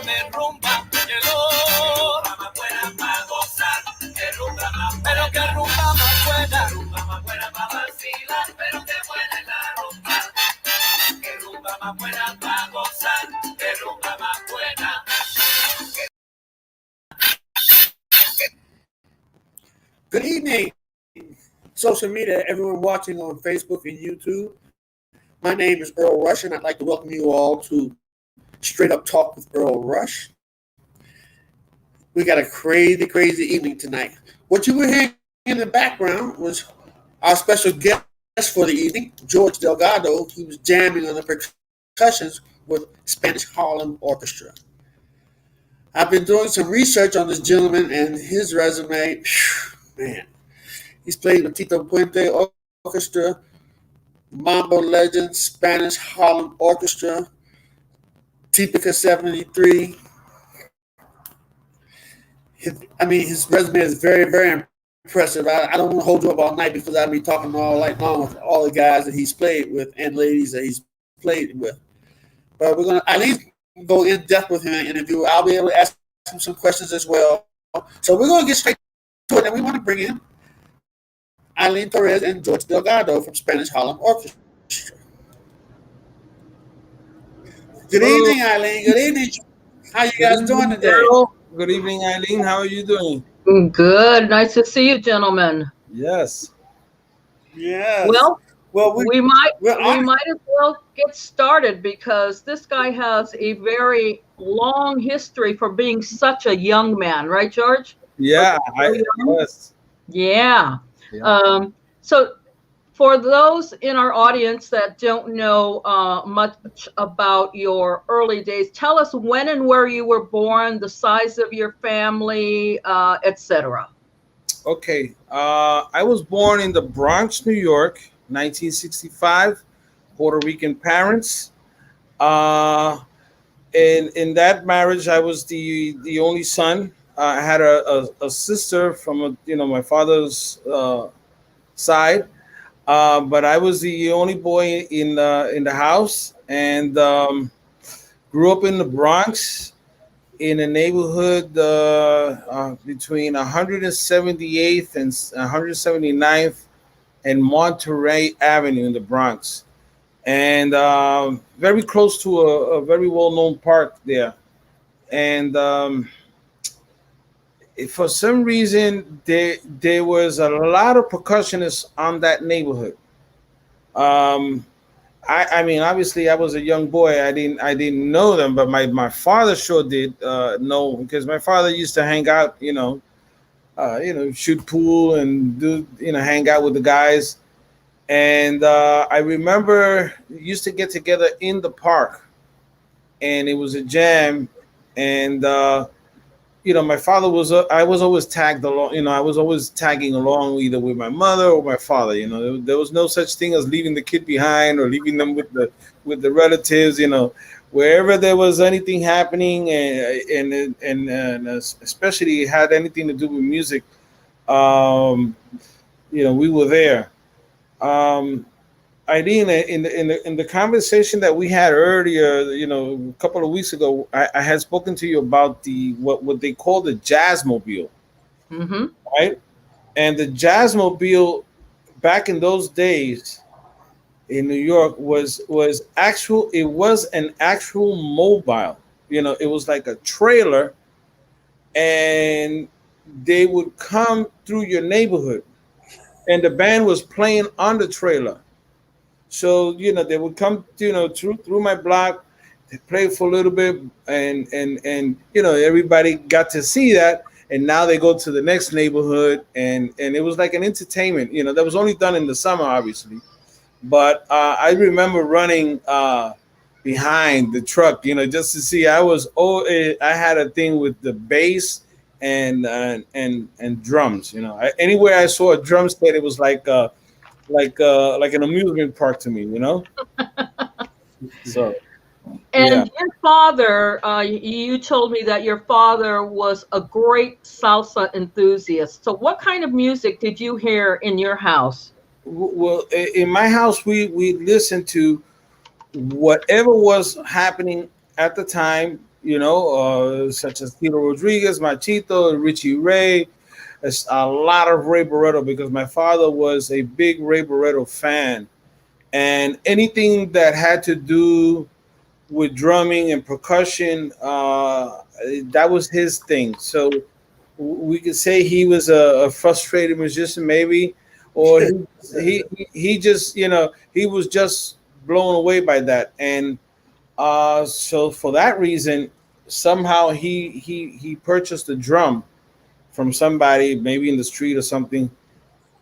Póngame rumba, llegó. Rumba más buena para gozar, que rumba más buena. Pero que rumba más buena. Rumba más buena para vacilar, pero que buena es la rumba. Que rumba más buena para gozar, que rumba más buena. Good evening, social media, everyone watching on Facebook and YouTube. My name is Earl Rush, and I'd like to welcome you all to Straight Up Talk with Earl Rush. We got a crazy, crazy evening tonight. What you were hearing in the background was our special guest for the evening, George Delgado. He was jamming on the percussions with Spanish Harlem Orchestra. I've been doing some research on this gentleman and his resume. Man, he's played with Tito Puente Orchestra, Mambo Legends, Spanish Harlem Orchestra, Típica 73. His resume is very, very impressive. I don't want to hold you up all night because I'll be talking all night long with all the guys that he's played with and ladies that he's played with. But we're going to at least go in depth with him in an interview. I'll be able to ask him some questions as well. So we're going to get straight to it, and we want to bring in Eileen Torres and George Delgado from Spanish Harlem Orchestra. Good evening, Eileen. Good evening. How you guys doing today? Good evening, Eileen. How are you doing? Good. Nice to see you, gentlemen. Yes. Yes. Well, we might as well get started because this guy has a very long history for being such a young man, right, George? Yeah. Yes. Yeah. So for those in our audience that don't know much about your early days, tell us when and where you were born, the size of your family, etc. Okay. I was born in the Bronx, New York, 1965. Puerto Rican parents. In that marriage, I was the only son. I had a sister from my father's side. But I was the only boy in the house, and grew up in the Bronx, in a neighborhood between 178th and 179th and Monterey Avenue in the Bronx, and very close to a very well-known park there. And for some reason, there was a lot of percussionists on that neighborhood. I mean, obviously, I was a young boy. I didn't know them, but my father sure did know, because my father used to hang out, shoot pool and do, hang out with the guys. And I remember used to get together in the park, and it was a jam, and my father I was always tagged along. I was always tagging along either with my mother or my father. There was no such thing as leaving the kid behind or leaving them with the relatives. Wherever there was anything happening, and especially had anything to do with music, we were there. Ideen, in the conversation that we had earlier, a couple of weeks ago, I had spoken to you about what they call the Jazzmobile, right? And the Jazzmobile back in those days in New York was an actual mobile. It was like a trailer, and they would come through your neighborhood, and the band was playing on the trailer. So, they would come, through my block, they play for a little bit, and everybody got to see that. And now they go to the next neighborhood, and it was like an entertainment, that was only done in the summer, obviously. But I remember running behind the truck, just to see. I had a thing with the bass and drums, anywhere I saw a drum set, it was like an amusement park to me, So, and your father, you told me that your father was a great salsa enthusiast. So what kind of music did you hear in your house? Well, in my house, we listened to whatever was happening at the time, such as Tito Rodriguez, Machito, Richie Ray. It's a lot of Ray Barretto because my father was a big Ray Barretto fan, and anything that had to do with drumming and percussion, that was his thing. So we could say he was a frustrated musician, maybe, or he just he was just blown away by that, and so for that reason, somehow he purchased a drum from somebody, maybe in the street or something,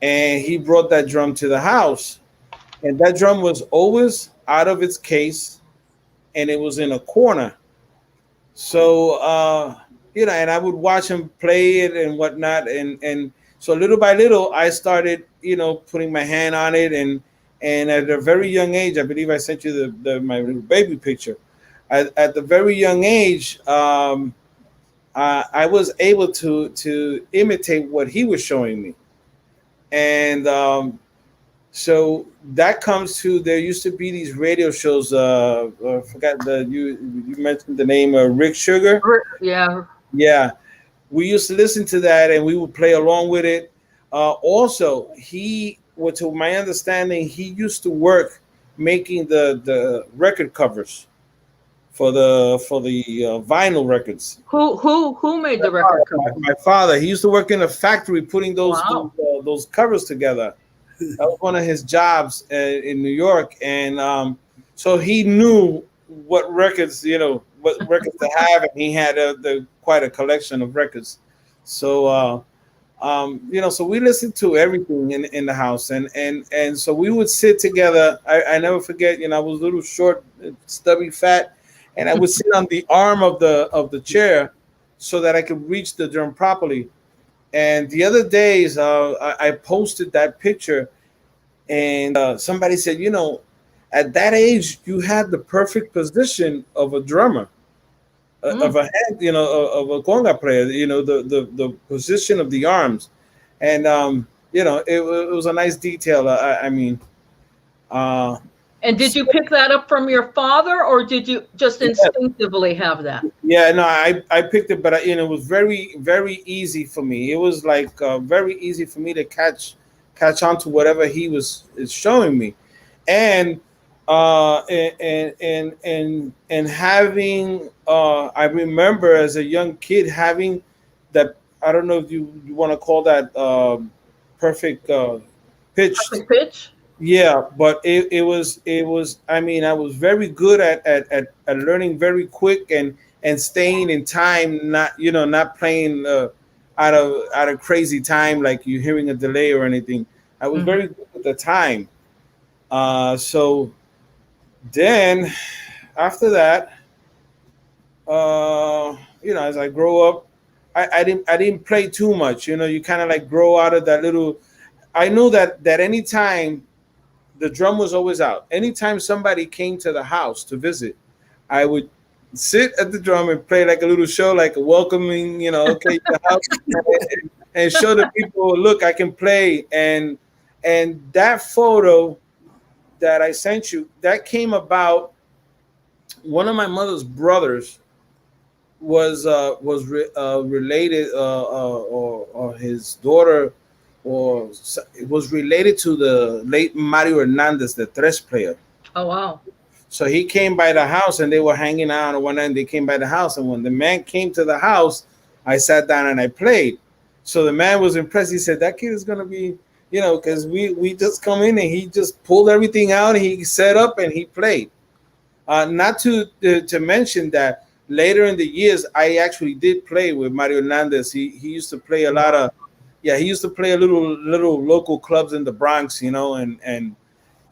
and he brought that drum to the house, and that drum was always out of its case, and it was in a corner. So and I would watch him play it and whatnot, and so little by little, I started putting my hand on it, and at a very young age, I believe I sent you my little baby picture. At the very young age, I was able to imitate what he was showing me, and so that comes to, there used to be these radio shows. I forgot you mentioned the name Rick Sugar. Yeah. We used to listen to that, and we would play along with it. Also, to my understanding, he used to work making the record covers for the vinyl records. Who made the record cover? My father. He used to work in a factory putting those covers together. That was one of his jobs in New York, and so he knew what records to have, and he had quite a collection of records. So so we listened to everything in the house, and so we would sit together. I never forget. I was a little short, stubby, fat, and I would sit on the arm of the chair so that I could reach the drum properly. And the other days, I posted that picture, and somebody said, at that age, you had the perfect position of a drummer, of a hand, of a conga player. The position of the arms, and it was a nice detail. And did you pick that up from your father, or did you just instinctively have that? Yeah, no, I picked it, but it was very, very easy for me. It was like very easy for me to catch on to whatever he is showing me, and having I remember as a young kid having that. I don't know if you want to call that perfect pitch. Perfect pitch. Yeah, but it was. I was very good at learning very quick and staying in time. Not playing out of crazy time like you're hearing a delay or anything. I was very good at the time. So then after that, as I grow up, I didn't play too much. You kind of like grow out of that little. I knew that anytime. The drum was always out. Anytime somebody came to the house to visit, I would sit at the drum and play like a little show, like a welcoming, okay, the house, and show the people, look, I can play. And that photo that I sent you, that came about. One of my mother's brothers was related, or his daughter. Or it was related to the late Mario Hernandez, the tres player. Oh, wow. So he came by the house, and they were hanging out, and one night they came by the house, and when the man came to the house, I sat down and I played. So the man was impressed. He said, that kid is going to be, because we just come in, and he just pulled everything out, and he set up and he played. Not to mention that later in the years, I actually did play with Mario Hernandez. He used to play a lot of. Yeah, he used to play a little local clubs in the Bronx, and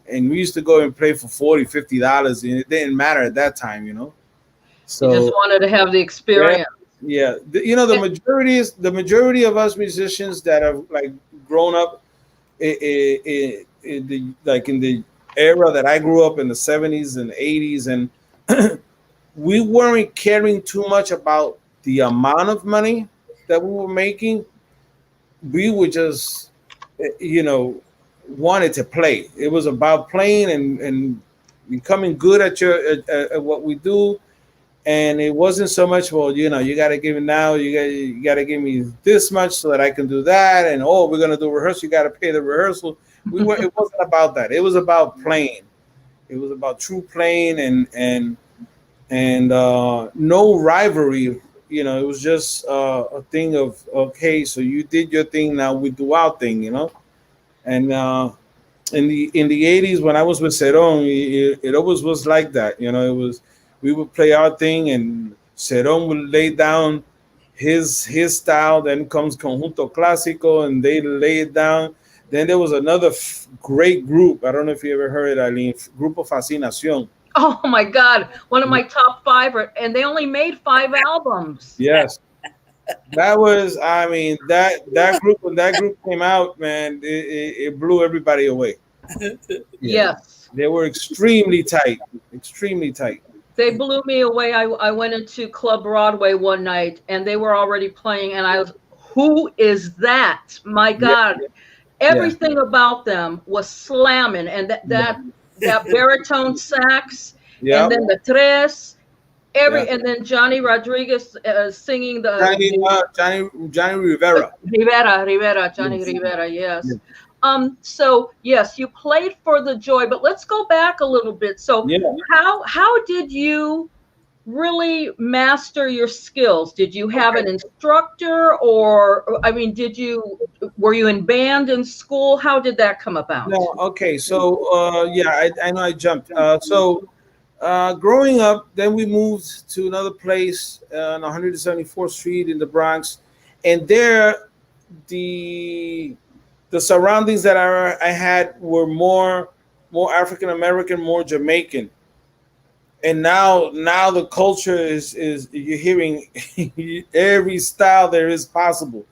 we used to go and play for $40-$50, and it didn't matter at that time, So you just wanted to have the experience. Yeah. The majority of us musicians that have like grown up in the era that I grew up in, the 70s and 80s, and we weren't caring too much about the amount of money that we were making. We were just, wanted to play. It was about playing and becoming good at what we do. And it wasn't so much, well, you know, you got to give me now, you got to give me this much so that I can do that. And oh, we're gonna do rehearsal. You got to pay the rehearsal. It wasn't about that. It was about playing. It was about true playing and no rivalry. You know, it was just a thing of okay, so you did your thing, now we do our thing. You know, and in the 80s when I was with Cerón, it always was like that. You know, it was we would play our thing and Cerón would lay down his style. Then comes Conjunto Clásico and they lay it down. Then there was another great group. I don't know if you ever heard it, Eileen. Grupo Fascinación. Oh my God, one of my top 5, and they only made 5 albums. Yes. That was, I mean, that group, when that group came out, man, it blew everybody away. Yes. They were extremely tight, extremely tight. They blew me away. I went into Club Broadway one night and they were already playing, and I was, who is that? My God. Yeah. Everything about them was slamming, and that baritone sax, and then the tres, and then Johnny Rodriguez singing the Johnny Rivera. Johnny Rivera, yes. So yes, you played for the Joy, but let's go back a little bit. So how did you really master your skills? Did you have an instructor, or I mean, were you in band in school? How did that come about? No, okay. So I know I jumped. Growing up, then we moved to another place on 174th Street in the Bronx, and there the surroundings that I had were more African American, more Jamaican. And now the culture is you're hearing every style there is possible.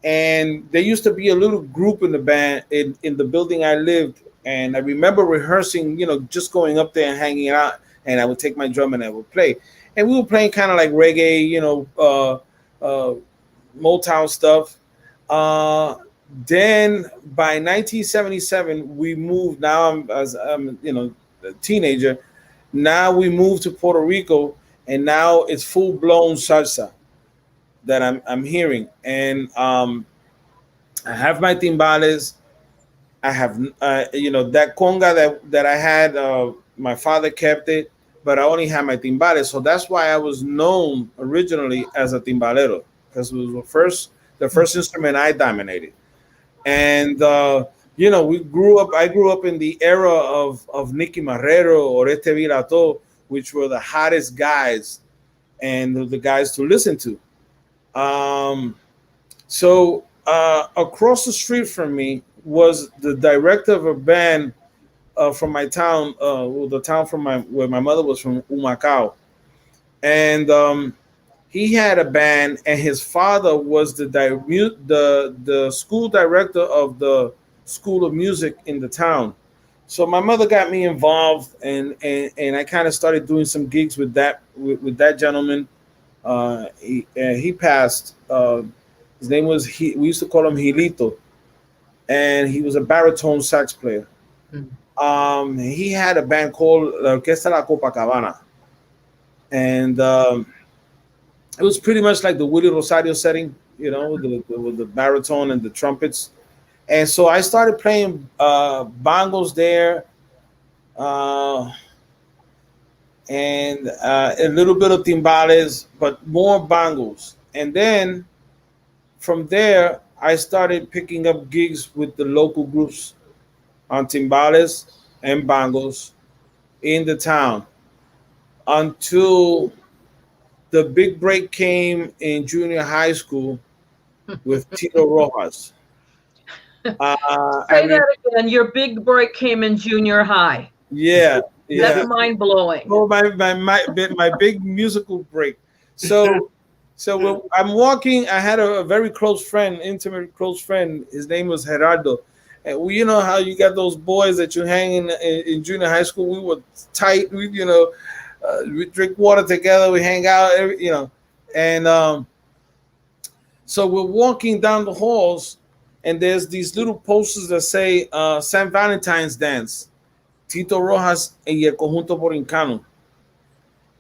And there used to be a little group in the band in the building I lived, and I remember rehearsing, you know, just going up there and hanging out, and I would take my drum and I would play. And we were playing kind of like reggae, you know, Motown stuff. Then by 1977 we moved. Now I'm you know, a teenager. Now we moved to Puerto Rico, and now it's full blown salsa that I'm hearing. And I have my timbales. I have you know, that conga that I had. My father kept it, but I only had my timbales. So that's why I was known originally as a timbalero, because it was the first instrument I dominated. And you know, I grew up in the era of Nicky Marrero, Oreste Virato, which were the hottest guys and the guys to listen to. So across the street from me was the director of a band from my town, the town where my mother was from, Humacao. And he had a band, and his father was the school director of the School of Music in the town. So my mother got me involved, and I kind of started doing some gigs with that gentleman. He passed. His name was we used to call him Gilito, and he was a baritone sax player. He had a band called La Orquesta La Copacabana, and it was pretty much like the Willie Rosario setting, you know, with the baritone and the trumpets. And so I started playing bongos there, and a little bit of timbales, but more bongos. And then from there, I started picking up gigs with the local groups on timbales and bongos in the town until the big break came in junior high school with Tito Rojas. Say that again. Your big break came in junior high. Yeah. That's mind blowing. Oh, my big musical break. So when I'm walking, I had a very close friend, intimate close friend. His name was Gerardo. And you know how you got those boys that you hang in junior high school. We were tight. We drink water together. We hang out. And so we're walking down the halls. And there's these little posters that say St. Valentine's Dance, Tito Rojas y el Conjunto Borincano.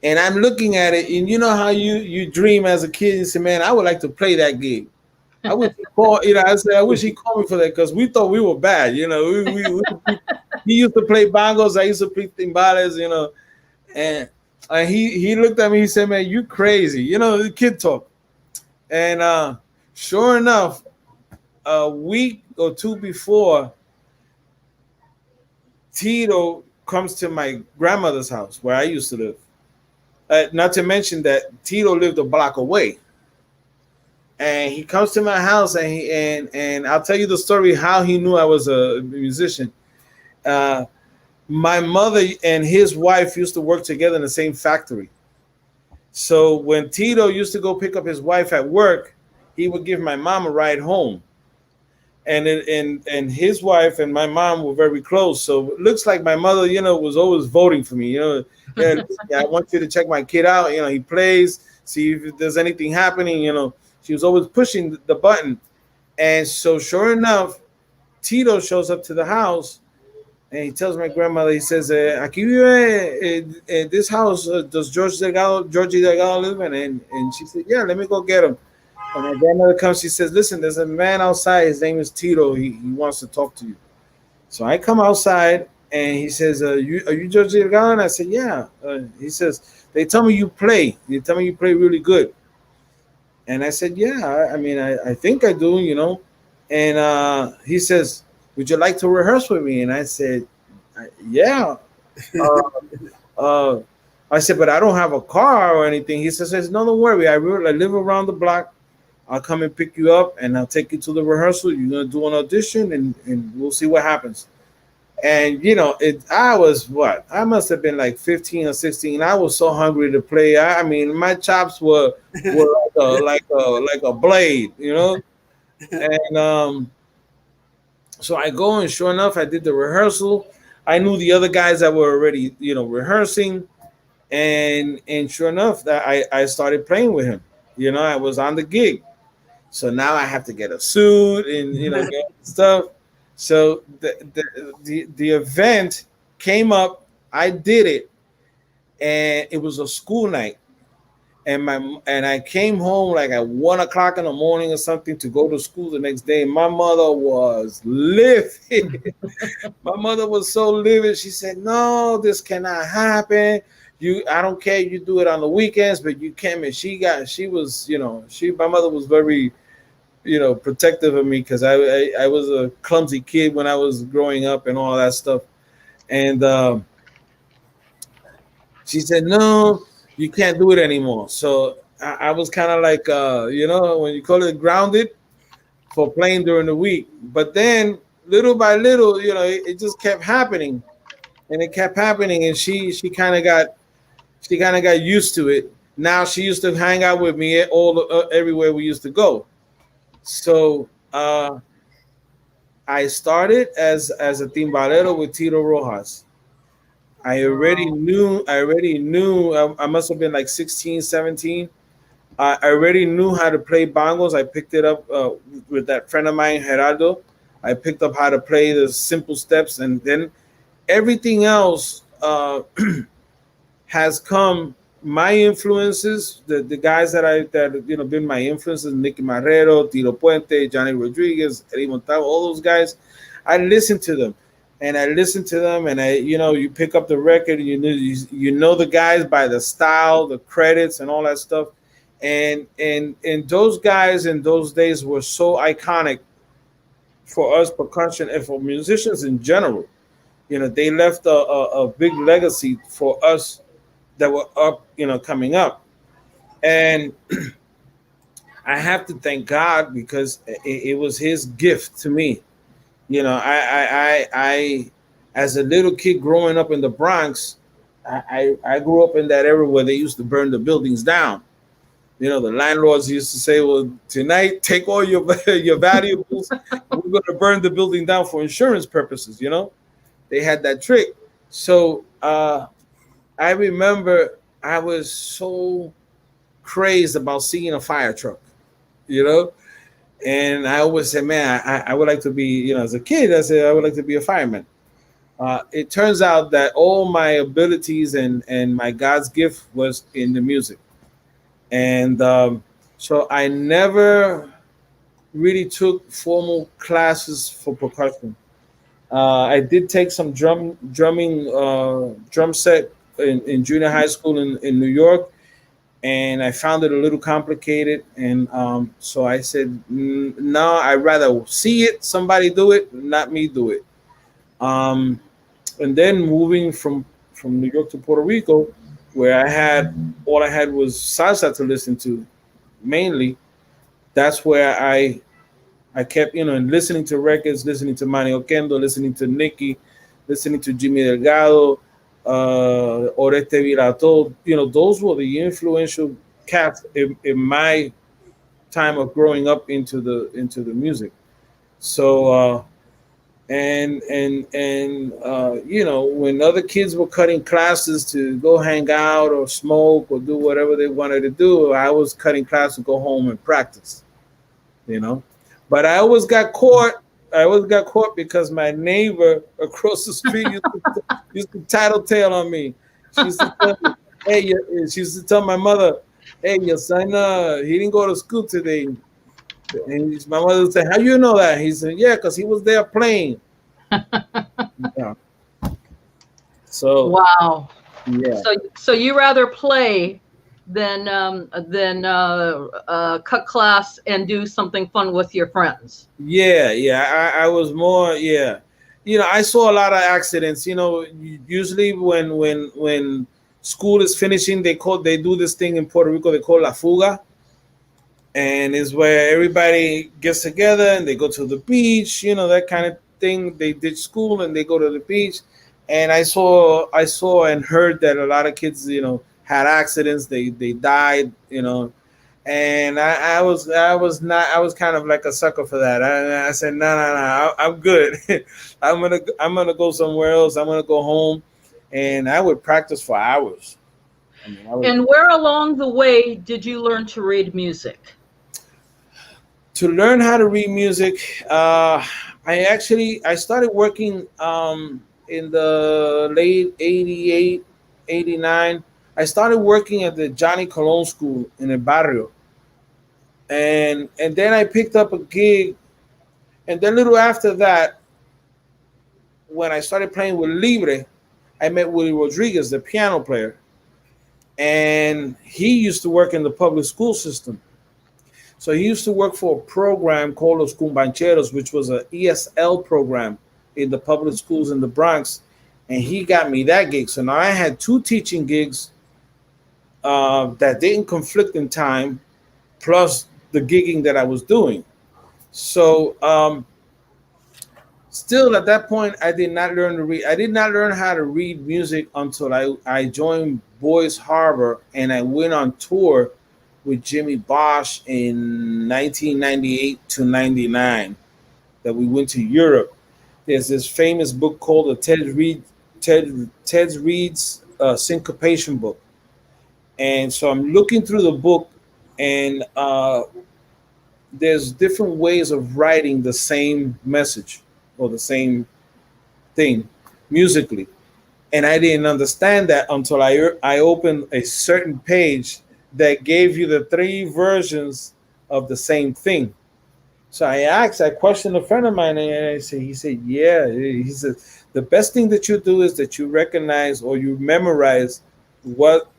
And I'm looking at it, and you know how you dream as a kid and say, man, I would like to play that gig. I wish he called, I said, I wish he called me for that because we thought we were bad, he used to play bongos, I used to play timbales, and he looked at me, he said, man, you crazy, the kid talk. And sure enough, a week or two before, Tito comes to my grandmother's house where I used to live. Not to mention that Tito lived a block away, and he comes to my house, and I'll tell you the story how he knew I was a musician. My mother and his wife used to work together in the same factory. So when Tito used to go pick up his wife at work, he would give my mom a ride home. And his wife and my mom were very close. So it looks like my mother, was always voting for me. Yeah, I want you to check my kid out. He plays, see if there's anything happening. She was always pushing the button. And so sure enough, Tito shows up to the house, and he tells my grandmother, he says, "Aquí vive in this house. Does George Delgado live in?" And she said, "Yeah, let me go get him." And my grandmother comes, she says, "Listen, there's a man outside. His name is Tito. He wants to talk to you." So I come outside, and he says, are you George Delgado? And I said, "Yeah." He says, "They tell me you play. They tell me you play really good." And I said, "Yeah, I think I do, And he says, "Would you like to rehearse with me?" And I said, "Yeah." I said, "But I don't have a car or anything." He says, "No, don't worry. I live around the block. I'll come and pick you up, and I'll take you to the rehearsal. You're gonna do an audition, and we'll see what happens." And I was what? I must have been like 15 or 16. I was so hungry to play. My chops were like a blade, And so I go, and sure enough, I did the rehearsal. I knew the other guys that were already, rehearsing, and sure enough, that I started playing with him. I was on the gig. So now I have to get a suit and get stuff. So the event came up. I did it, and it was a school night. And I came home like at 1:00 in the morning or something to go to school the next day. My mother was livid. My mother was so livid. She said, "No, this cannot happen. I don't care. You do it on the weekends, but you can't." And my mother was very, protective of me because I was a clumsy kid when I was growing up and all that stuff. And she said, "No, you can't do it anymore." So I was kind of like, when you call it grounded for playing during the week. But then little by little, it just kept happening, and it kept happening. And she kind of got used to it. Now she used to hang out with me everywhere we used to go. So I started as a timbalero with Tito Rojas. I already knew, I must have been like 16, 17. I already knew how to play bongos. I picked it up with that friend of mine, Gerardo. I picked up how to play the simple steps, and then everything else has come. My influences, the guys that been my influences, Nicky Marrero, Tito Puente, Johnny Rodriguez, Eddie Montalvo, all those guys, I listened to them. And you pick up the record, and you know the guys by the style, the credits, and all that stuff. And those guys in those days were so iconic for us percussion and for musicians in general. They left a big legacy for us that were up, coming up. And I have to thank God because it was his gift to me. I as a little kid growing up in the Bronx, I grew up in that era where they used to burn the buildings down. The landlords used to say, "Well, tonight, take all your valuables. We're going to burn the building down for insurance purposes." They had that trick. So I remember I was so crazed about seeing a fire truck, and I always said, "Man, I would like to be," as a kid, I said, "I would like to be a fireman." It turns out that all my abilities and my God's gift was in the music. And so I never really took formal classes for percussion. I did take some drumming, drum set in junior high school in New York, and I found it a little complicated. And so I said, no, I'd rather see it, somebody do it, not me do it. And then moving from New York to Puerto Rico, where all I had was salsa to listen to mainly. That's where I kept, and listening to records, listening to Manny Oquendo, listening to Nicky, listening to Jimmy Delgado, Oreste Virato. Those were the influential cats in my time of growing up into the music. So when other kids were cutting classes to go hang out or smoke or do whatever they wanted to do, I was cutting class to go home and practice. But I always got caught. Because my neighbor across the street used to tattletale on me. She used to tell me, she used to tell my mother, "Hey, your son, he didn't go to school today." And my mother would say, "How you know that?" He said, "Yeah, because he was there playing." Yeah. So wow. Yeah. So you rather play than cut class and do something fun with your friends. Yeah. I was more, yeah. I saw a lot of accidents. Usually when school is finishing, they do this thing in Puerto Rico they call la fuga, and is where everybody gets together and they go to the beach. That kind of thing. They ditch school and they go to the beach. And I saw and heard that a lot of kids, had accidents. They died, and I was kind of like a sucker for that. I said, no, I'm good. I'm gonna go somewhere else. I'm gonna go home, and I would practice for hours. And where along the way did you learn to read music? To learn how to read music, I started working in the late 88, 89. I started working at the Johnny Colon School in El Barrio. And then I picked up a gig. And then a little after that, when I started playing with Libre, I met Willie Rodriguez, the piano player. And he used to work in the public school system. So he used to work for a program called Los Cumbancheros, which was an ESL program in the public schools in the Bronx. And he got me that gig. So now I had two teaching gigs that didn't conflict in time, plus the gigging that I was doing. So still at that point, I did not learn to read. I did not learn how to read music until I joined Boys Harbor, and I went on tour with Jimmy Bosh in 1998 to 99 that we went to Europe. There's this famous book called the Ted Reed's Syncopation book. And so I'm looking through the book, and there's different ways of writing the same message or the same thing musically. And I didn't understand that until I opened a certain page that gave you the three versions of the same thing. So I questioned a friend of mine, and he said, yeah. He said, the best thing that you do is that you recognize or you memorize what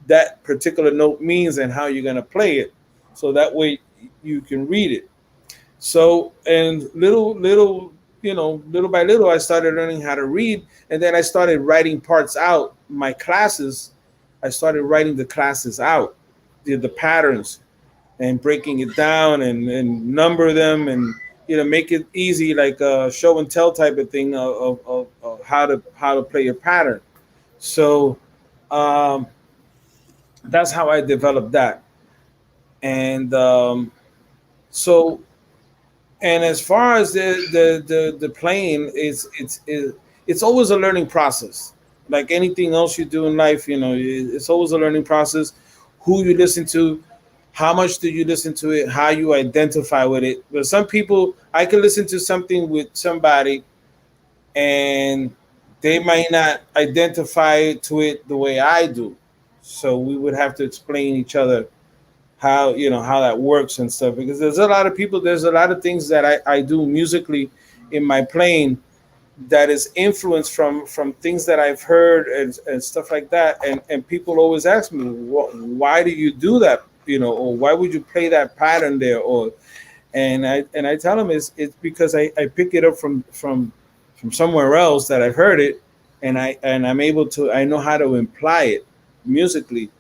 that particular note means and how you're going to play it. So that way you can read it. So, and little by little, I started learning how to read. And then I started writing parts out. My classes, I started writing the classes out, the patterns, and breaking it down and number them and make it easy, like a show and tell type of thing of how to play a pattern. So that's how I developed that. And and as far as the playing, it's always a learning process. Like anything else you do in life, it's always a learning process. Who you listen to, how much do you listen to it, how you identify with it. But some people, I can listen to something with somebody and they might not identify to it the way I do. So we would have to explain each other how, how that works and stuff, because there's a lot of things that I do musically in my playing that is influenced from things that I've heard and stuff like that, and people always ask me, why do you do that, or why would you play that pattern there, and I tell them it's because I pick it up from somewhere else that I've heard it, and I'm able to, I know how to imply it musically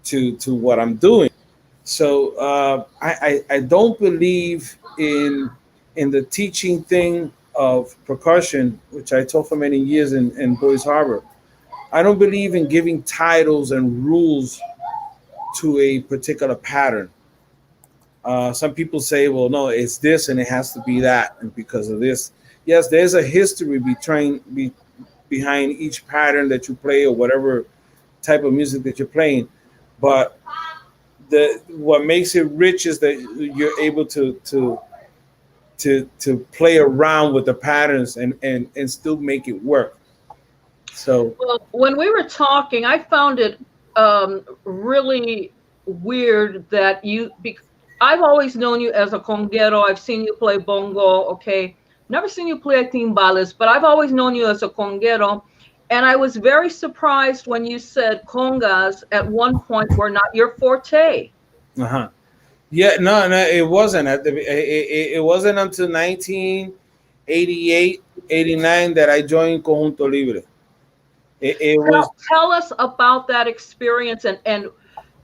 to what I'm doing. So I don't believe in the teaching thing of percussion, which I taught for many years in Boys Harbor. I don't believe in giving titles and rules to a particular pattern. Some people say, well, no, it's this and it has to be that, and because of this. Yes, there's a history behind each pattern that you play or whatever type of music that you're playing, but what makes it rich is that you're able to play around with the patterns and still make it work. So, well, when we were talking, I found it really weird that I've always known you as a conguero. I've seen you play bongo, okay? Never seen you play timbales, but I've always known you as a conguero. And I was very surprised when you said congas at one point were not your forte. Uh-huh. Yeah, no, it wasn't. It wasn't until 1988, 89 that I joined Conjunto Libre. Tell us about that experience. And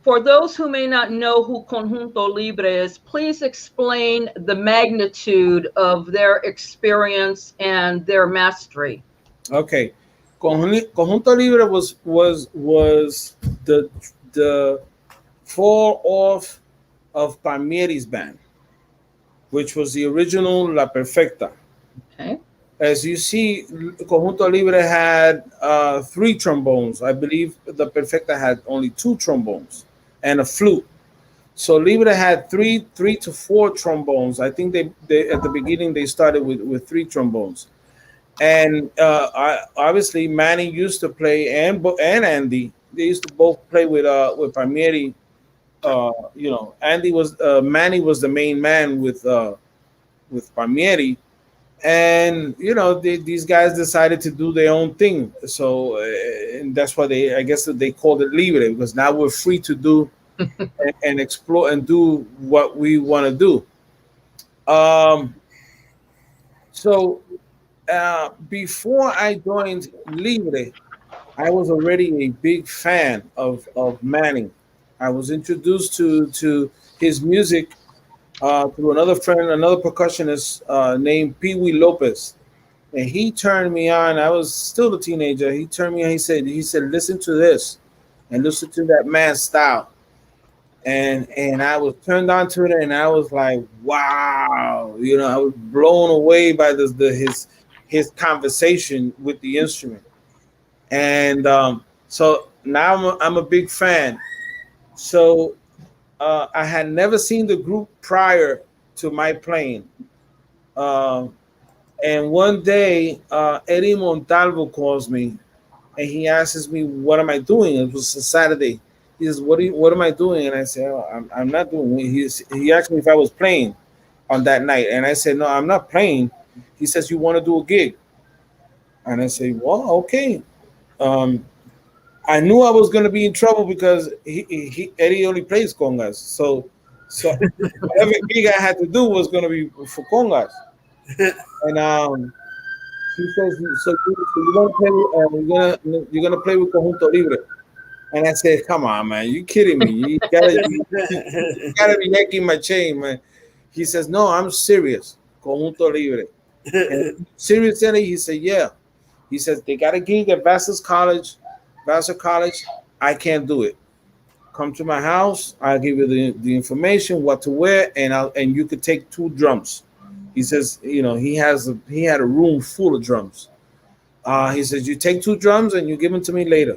for those who may not know who Conjunto Libre is, please explain the magnitude of their experience and their mastery. Okay. Conjunto Libre was the fall off of Palmieri's band, which was the original La Perfecta. Okay. As you see, Conjunto Libre had 3 trombones. I believe La Perfecta had only 2 trombones and a flute. So Libre had 3 to 4 trombones. I think they at the beginning they started with 3 trombones. And obviously Manny used to play, and Andy, they used to both play with Palmieri. Andy was Manny was the main man with Palmieri, and these guys decided to do their own thing. So and that's why I guess they called it Libre, because now we're free to do and explore and do what we want to do. So before I joined Libre, I was already a big fan of Manning. I was introduced to his music through another friend, another percussionist named Pee Wee Lopez, and he turned me on. I was still a teenager. He turned me on. He said, listen to this, and listen to that man's style. And I was turned on to it, and I was like, wow, I was blown away by his conversation with the instrument. And so now I'm a big fan. So I had never seen the group prior to my playing. And one day, Eddie Montalvo calls me, and he asks me, what am I doing? It was a Saturday. He says, what am I doing? And I said, oh, I'm not doing it. He asked me if I was playing on that night. And I said, no, I'm not playing. He says, you want to do a gig? And I said, well, okay. I knew I was going to be in trouble because Eddie only plays congas. So whatever gig I had to do was going to be for congas. And he says, so you're going to play? You're going to play with Conjunto Libre? And I said, come on, man, you kidding me? You gotta be yanking my chain, man. He says, no, I'm serious. Conjunto Libre. And serious, Eddie? He said, yeah. He says, they got a gig at Vassar College. I can't do it. Come to my house. I'll give you the information, what to wear, and you could take 2 drums. He says, he had a room full of drums. He says, you take 2 drums and you give them to me later.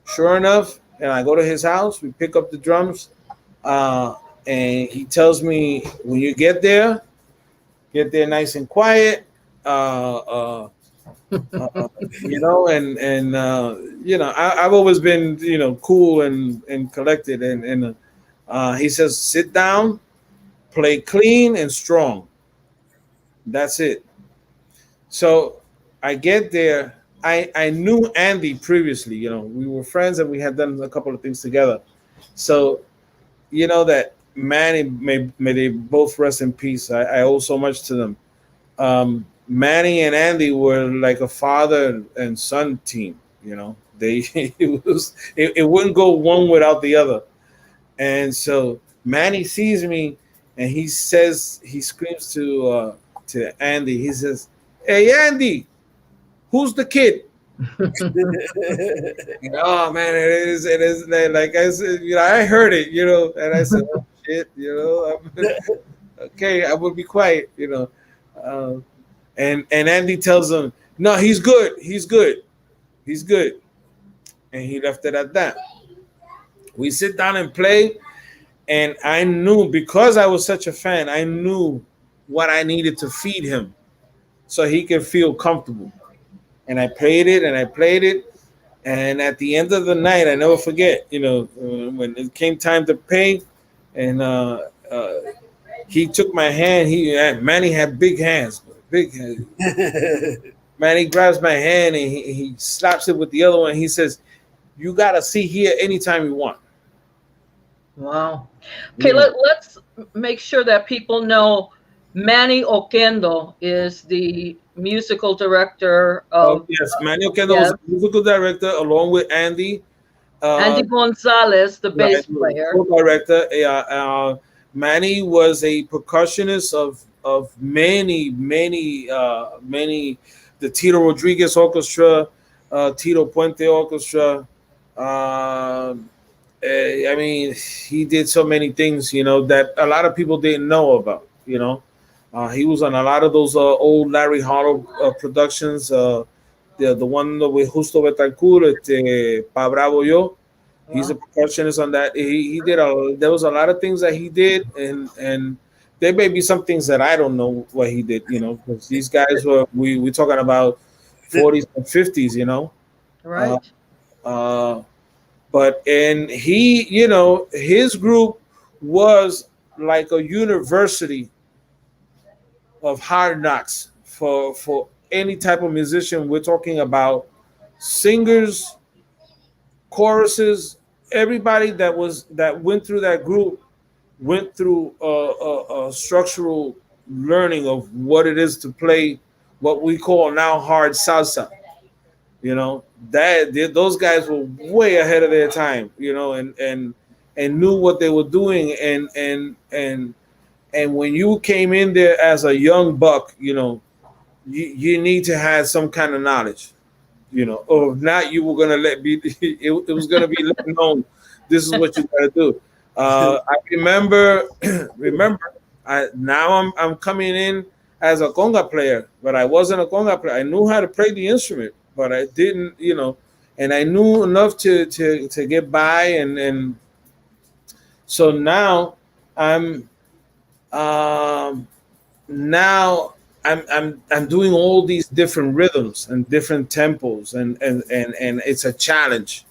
Sure enough, and I go to his house. We pick up the drums, and he tells me, when you get there nice and quiet. You know, and you know, I've always been, you know, cool and collected, and he says, sit down, play clean and strong. That's it. So I get there. I knew Andy previously. You know, we were friends and we had done a couple of things together. So you know that Manny, may they both rest in peace. I owe so much to them. Manny and Andy were like a father and son team. You know, they it wouldn't go one without the other. And so Manny sees me, and he screams to Andy. He says, "Hey Andy, who's the kid?" Oh man, it is like I said, you know, I heard it, you know, and I said, oh shit, you know, okay, I will be quiet, you know. And Andy tells him, no, he's good, he's good, and he left it at that. We sit down and play, and I knew, because I was such a fan, I knew what I needed to feed him so he could feel comfortable. And I played it and I played it. And at the end of the night, I never forget, you know, when it came time to pay, and he took my hand. Manny had big hands, big hands. Manny grabs my hand and he slaps it with the other one. He says, "You gotta see here anytime you want." Wow. Okay, let's make sure that people know Manny Oquendo is the musical director of. Yes, Manny Oquendo was the musical director along with Andy. Andy Gonzalez, the bass right, player. Co-director. Manny was a percussionist of many, the Tito Rodriguez Orchestra, Tito Puente Orchestra. I mean, he did so many things, you know, that a lot of people didn't know about, you know. He was on a lot of those old Larry Harlow productions. The one with Justo Betancourt, Pa Bravo Yo. He's a percussionist on that. He did there was a lot of things that he did, and there may be some things that I don't know what he did, you know, because these guys we're talking about 40s and 50s, you know. Right. And he, you know, his group was like a university of hard knocks for any type of musician. We're talking about singers, choruses, everybody that went through that group went through a structural learning of what it is to play what we call now hard salsa. You know, those guys were way ahead of their time, you know, and knew what they were doing, and when you came in there as a young buck, you know, you need to have some kind of knowledge, you know, or if not, you were gonna it was gonna be let known this is what you gotta do. I remember now I'm coming in as a conga player, but I wasn't a conga player. I knew how to play the instrument, but I didn't, you know, and I knew enough to get by, and so now I'm now I'm doing all these different rhythms and different tempos, and it's a challenge.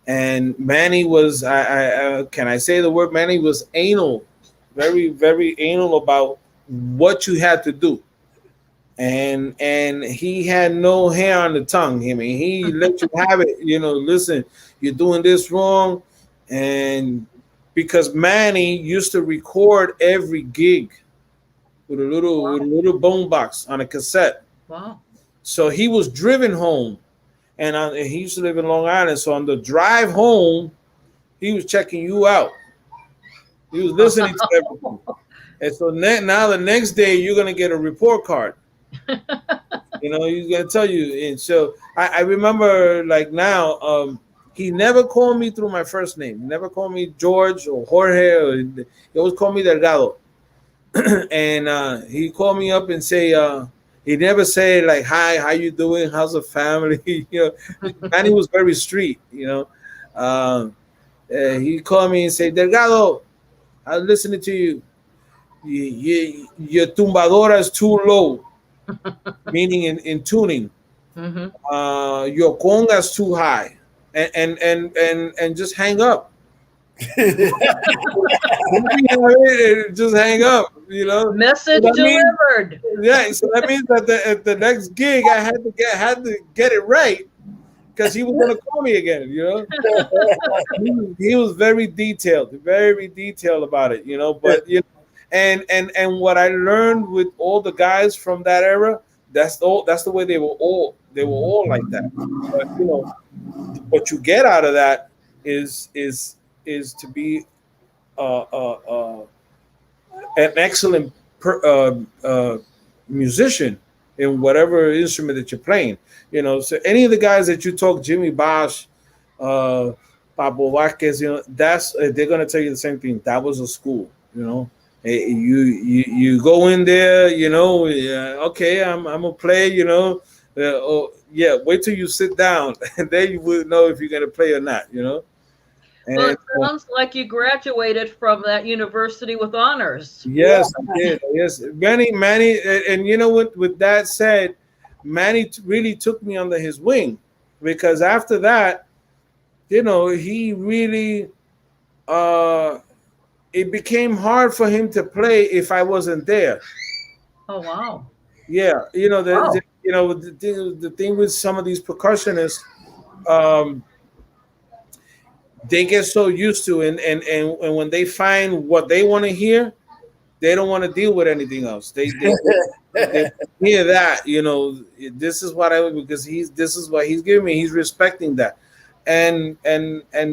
And Manny was, I can I say the word? Manny was anal, very, very anal about what you had to do. And he had no hair on the tongue. I mean, he let you have it. You know, listen, you're doing this wrong, and because Manny used to record every gig with a little bone box on a cassette. Wow. So he was driven home, and he used to live in Long Island. So on the drive home, he was checking you out. He was listening to everything. And so now the next day, you're gonna get a report card. You know, he's gonna tell you. And so I remember, like now, he never called me through my first name. He never called me George or Jorge. He always called me Delgado. And he called me up and say, he never said like, "Hi, how you doing? How's the family?" You know, Manny was very street. You know, he called me and said, "Delgado, I'm listening to you. Your tumbadora is too low," meaning in tuning. Your conga's too high, and just hang up. Just hang up, you know. Message So delivered. Yeah, so that means that at the next gig I had to get it right because he was gonna call me again, you know. He was very detailed about it, you know. But you know, and what I learned with all the guys from that era, that's the way they were all like that. But you know, what you get out of that is to be an excellent musician in whatever instrument that you're playing. You know, so any of the guys that you talk, Jimmy Bosh, Pablo Vasquez, you know, that's they're gonna tell you the same thing. That was a school, you know. You go in there, you know. Okay, I'm gonna play, you know. Oh yeah, wait till you sit down, and then you will know if you're gonna play or not, you know. Well, it sounds like you graduated from that university with honors. Yes, I did. Yes, Manny, and you know what? With that said, Manny really took me under his wing because after that, you know, he really, it became hard for him to play if I wasn't there. Oh wow! Yeah, you know the thing with some of these percussionists, they get so used to and when they find what they want to hear, they don't want to deal with anything else. They hear that, you know, this is what I because this is what he's giving me. He's respecting that, and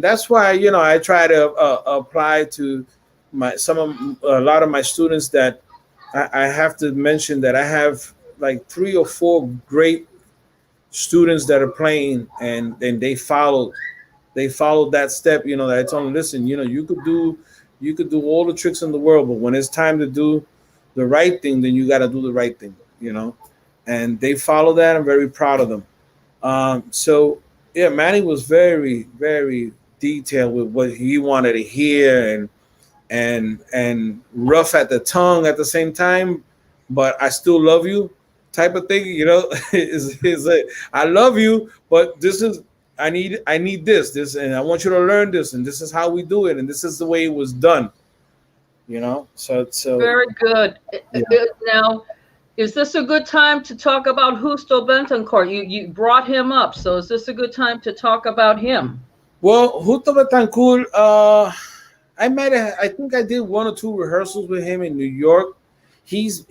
that's why, you know, I try to apply to a lot of my students that I have to mention that I have like 3 or 4 great students that are playing and they followed that step, you know, that I told them, listen, you know, you could do all the tricks in the world, but when it's time to do the right thing, then you got to do the right thing, you know. And they follow that. I'm very proud of them. So yeah, Manny was very, very detailed with what he wanted to hear and rough at the tongue at the same time, but I still love you type of thing, you know. is I love you, but this is I need this, and I want you to learn this, and this is how we do it, and this is the way it was done, you know. So very good. Yeah. Now, is this a good time to talk about Justo Betancourt? You brought him up, so is this a good time to talk about him? Well, Justo Betancourt, I think I did 1 or 2 rehearsals with him in New York. He's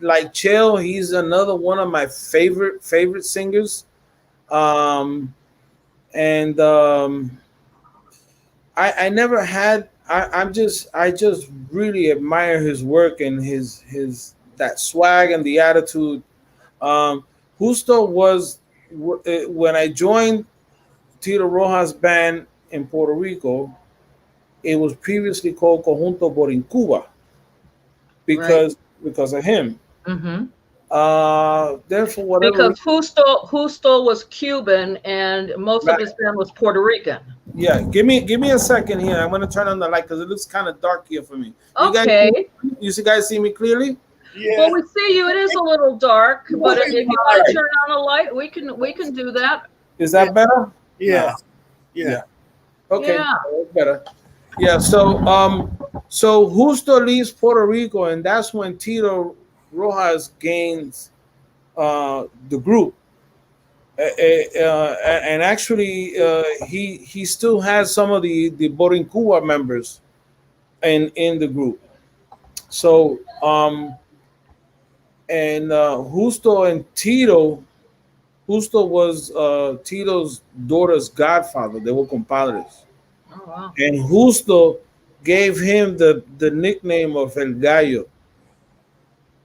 like chill. He's another one of my favorite singers. I never had. I just really admire his work and his that swag and the attitude. Justo was when I joined Tito Rojas' band in Puerto Rico. It was previously called Conjunto Borincuba because of him. Mm-hmm. Therefore, whatever. Because Justo was Cuban and most of his band was Puerto Rican. Yeah, give me a second here. I'm gonna turn on the light because it looks kind of dark here for me. You guys see me clearly? Yeah. Well, we see you. It is a little dark, but if you want to turn on a light, we can do that. Is that better? Yeah. Yeah. Okay, Yeah. that's better. Yeah. So Justo leaves Puerto Rico, and that's when Tito Rojas gains the group. And actually, he still has some of the Borincuba members in the group. So Justo and Tito. Justo was Tito's daughter's godfather. They were compadres. Oh, wow. And Justo gave him the nickname of El Gallo.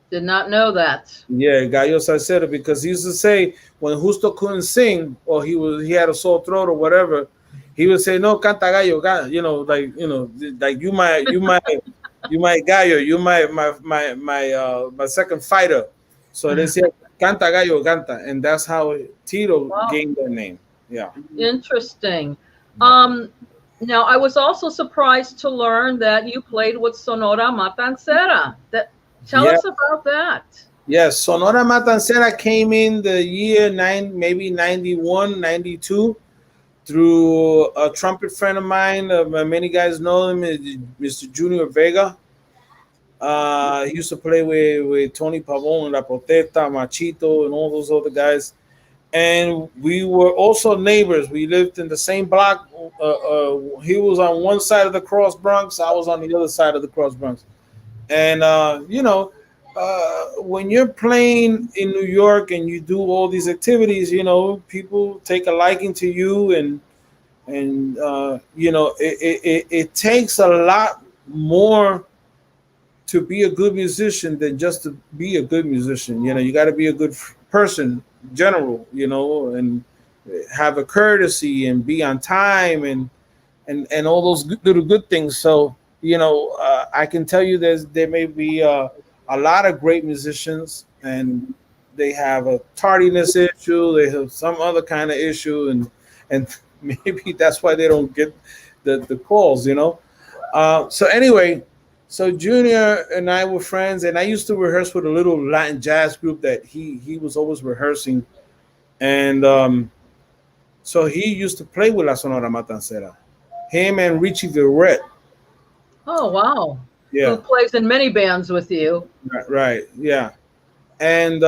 Did not know that. Yeah, Gallo Salsero, because he used to say when Justo couldn't sing or he had a sore throat or whatever, he would say, "No, canta gallo, you know, like you my gallo, you my second fighter." So they said, "Canta gallo, canta," and that's how Tito gained that name. Yeah. Interesting. Now, I was also surprised to learn that you played with Sonora Matancera. Tell us about that. Yes, Sonora Matancera came in the year maybe 91, 92, through a trumpet friend of mine. Many guys know him, Mr. Junior Vega. He used to play with Tony Pavon, La Protesta, Machito, and all those other guys. And we were also neighbors. We lived in the same block. He was on one side of the Cross Bronx. I was on the other side of the Cross Bronx. And when you're playing in New York and you do all these activities, people take a liking to you, and it takes a lot more to be a good musician than just to be a good musician. You got to be a good person, general, and have a courtesy and be on time and all those little good things. So, I can tell you there may be a lot of great musicians, and they have a tardiness issue. They have some other kind of issue, and maybe that's why they don't get the calls, So anyway, so Junior and I were friends, and I used to rehearse with a little Latin jazz group that he was always rehearsing. And so he used to play with La Sonora Matancera. Him and Richie Verrett. Oh, wow. Yeah. Who plays in many bands with you. Right. Yeah. And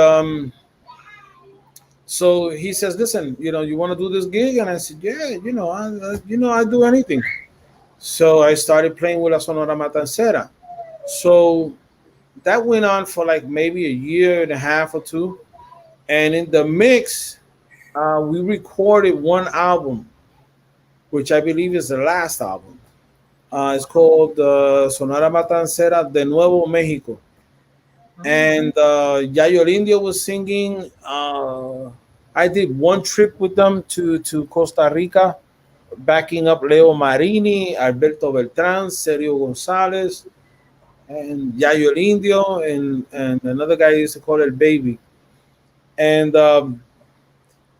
so he says, listen, you want to do this gig? And I said, yeah, I do anything. So I started playing with La Sonora Matancera. So that went on for like maybe a year and a half or two. And in the mix, we recorded one album, which I believe is the last album. It's called Sonora Matancera de Nuevo Mexico. And Yayo Indio was singing. I did one trip with them to Costa Rica, backing up Leo Marini, Alberto Beltran, Sergio Gonzalez, and Yayo Indio, and another guy used to call it Baby. And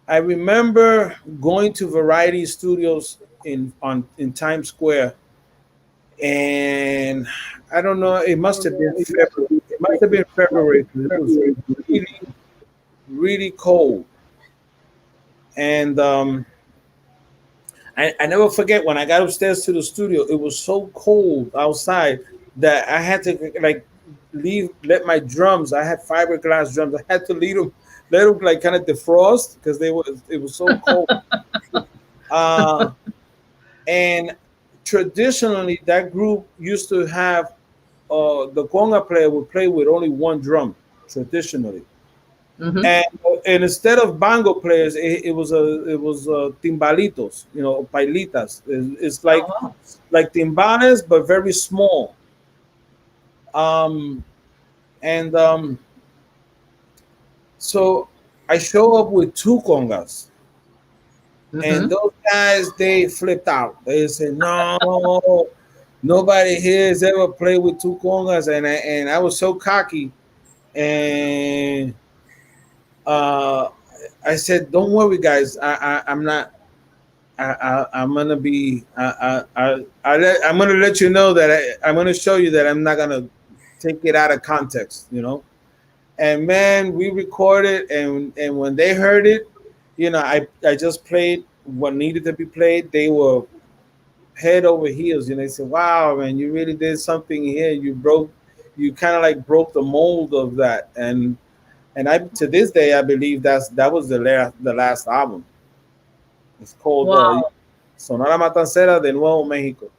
I remember going to Variety Studios in Times Square, and I don't know, it must have been February. It must have been February because it was really, really cold. And I never forget when I got upstairs to the studio, it was so cold outside that I had to let my drums. I had fiberglass drums. I had to let them like kind of defrost because it was so cold. And traditionally, that group used to have the conga player would play with only one drum traditionally. Mm-hmm. And instead of bongo players, it was timbalitos, pailitas. It's like like timbales, but very small. So I show up with two congas, and those guys, they flipped out. They said, "No, nobody here has ever played with two congas," and I was so cocky, and I said, "Don't worry, guys. I'm not. I'm gonna be. I'm gonna let you know that I'm gonna show you that I'm not gonna take it out of context, And man, we recorded, and when they heard it, I just played what needed to be played. They were head over heels, They said, "Wow, man, you really did something here. You kind of like broke the mold of that." And I, to this day, I believe that was the last album. It's called Sonora Matancera de Nuevo Mexico.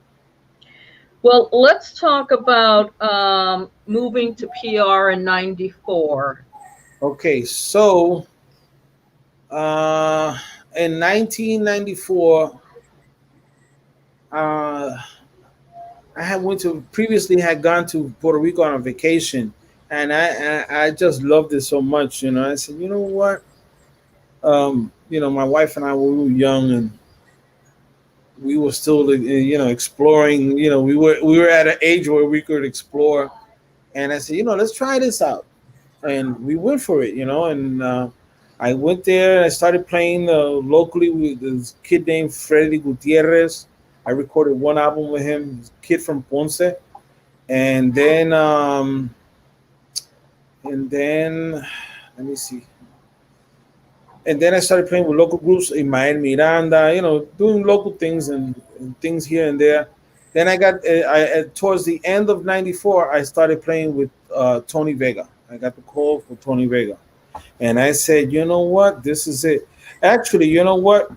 Well, let's talk about moving to PR in '94. Okay, so in 1994, I previously had gone to Puerto Rico on a vacation, and I just loved it so much. I said, you know what? My wife and I were young, and we were still, exploring. We were at an age where we could explore, and I said, let's try this out, and we went for it. And I went there and I started playing locally with this kid named Freddy Gutierrez. I recorded one album with him, kid from Ponce, and then And then, let me see. And then I started playing with local groups in Miami, Miranda, doing local things and things here and there. Then I got, towards the end of '94, I started playing with Tony Vega. I got the call for Tony Vega. And I said, you know what? This is it. Actually, you know what?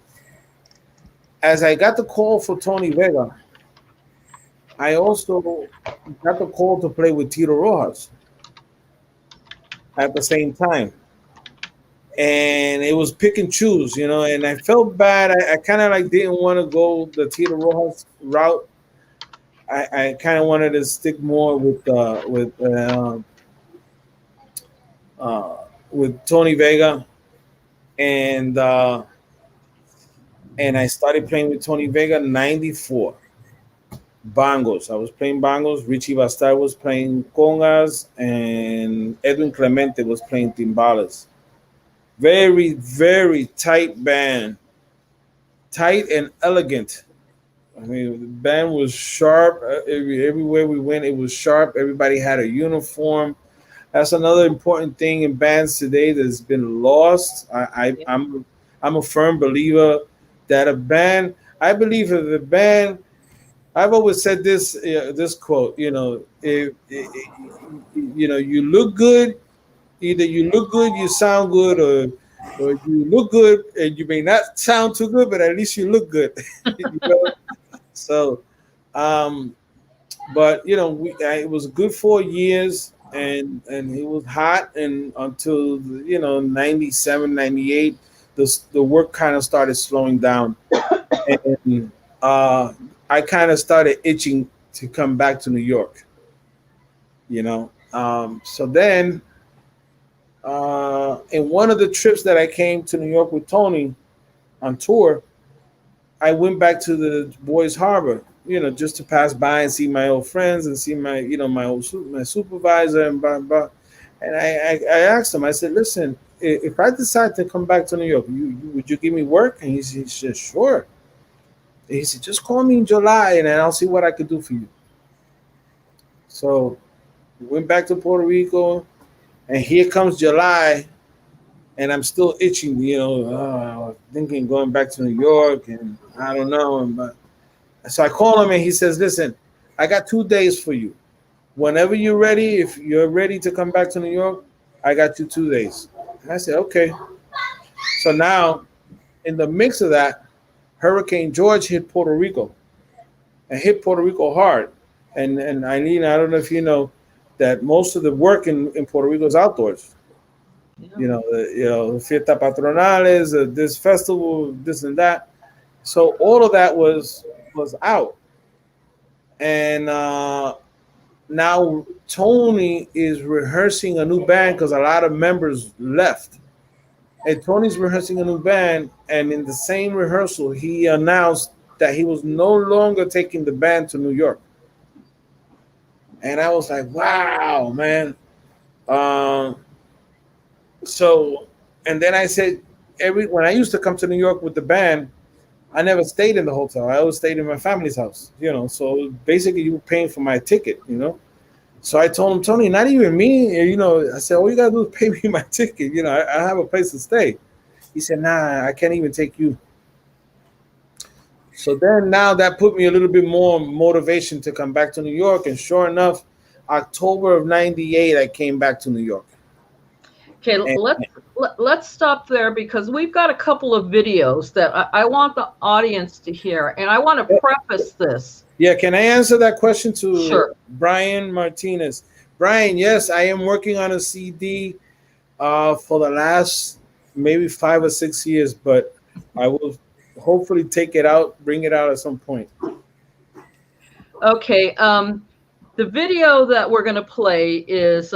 As I got the call for Tony Vega, I also got the call to play with Tito Rojas at the same time. And it was pick and choose, and I felt bad. I kind of like didn't want to go the Tito Rojas route. I kind of wanted to stick more with Tony Vega, and I started playing with Tony Vega '94. Bongos. I was playing bongos. Richie Bastar was playing congas, and Edwin Clemente was playing timbales. Very, very tight band, tight and elegant. I mean, the band was sharp. Everywhere we went, it was sharp. Everybody had a uniform. That's another important thing in bands today that's been lost. I'm a firm believer that a band. I believe that the band. I've always said this quote. If you look good, either you look good, you sound good, or you look good and you may not sound too good, but at least you look good. So, but it was a good 4 years, and it was hot, and until '97, '98, the work kind of started slowing down, and I kind of started itching to come back to New York. So then. In one of the trips that I came to New York with Tony on tour, I went back to the Boys Harbor, just to pass by and see my old friends and see my, my supervisor and blah, blah. And I asked him, I said, listen, if I decide to come back to New York, would you give me work? And he said, sure. And he said, just call me in July and then I'll see what I could do for you. So we went back to Puerto Rico. And here comes July, and I'm still itching, thinking going back to New York, and I don't know. But so I call him, and he says, listen, I got 2 days for you. Whenever you're ready, if you're ready to come back to New York, I got you 2 days. And I said, okay. So now, in the mix of that, Hurricane George hit Puerto Rico, and hit Puerto Rico hard. And Eileen, I don't know if you know, that most of the work in Puerto Rico is outdoors. Yeah. Fiesta patronales, this festival, this and that. So all of that was out. And now Tony is rehearsing a new band because a lot of members left. And Tony's rehearsing a new band, and in the same rehearsal, he announced that he was no longer taking the band to New York. And I was like, wow, man. So, and then I said, when I used to come to New York with the band, I never stayed in the hotel. I always stayed in my family's house, So basically, you were paying for my ticket, So I told him, Tony, not even me. I said, all you got to do is pay me my ticket. I have a place to stay. He said, nah, I can't even take you. So then now that put me a little bit more motivation to come back to New York. And sure enough, October of '98, I came back to New York. Okay, let's stop there because we've got a couple of videos that I want the audience to hear. And I want to preface this. Yeah, can I answer that question to Sure. Brian Martinez? Brian, yes, I am working on a CD for the last maybe 5 or 6 years, but I will hopefully bring it out at some point. Okay, the video that we're going to play is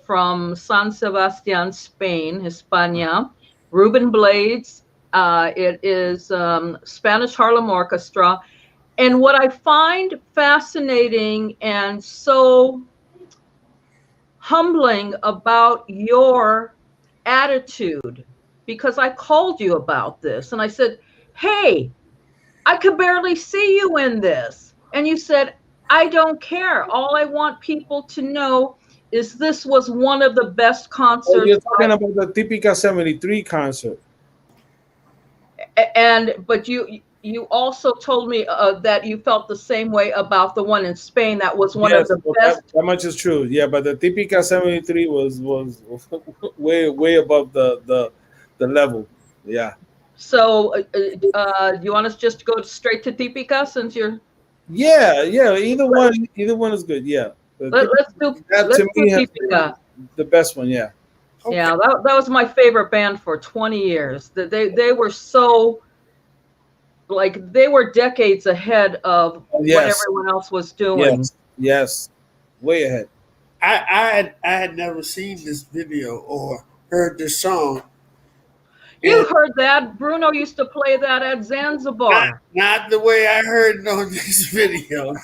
from San Sebastian, Spain, España, Ruben Blades. It is Spanish Harlem Orchestra. And what I find fascinating and so humbling about your attitude, because I called you about this and I said, hey, I could barely see you in this. And you said, I don't care. All I want people to know this was one of the best Oh, concerts. you're talking about the Típica 73 concert. But you also told me that you felt the same way about the one in Spain. That was one of Yes, the well, best. that much is true. Yeah, but the Típica 73 was way above the level. Yeah. So you want us just to go straight to Típica since you're. Yeah. Either one is good. Yeah. Let's do That to me has been Típica. the best one. Yeah. Okay. Yeah, that was my favorite band for 20 years. They were so, like, they were decades ahead of what Yes. everyone else was doing. Yes. Way ahead. I had never seen this video or heard this song. You And heard that. Bruno used to play that at Zanzibar. not the way I heard it on this video.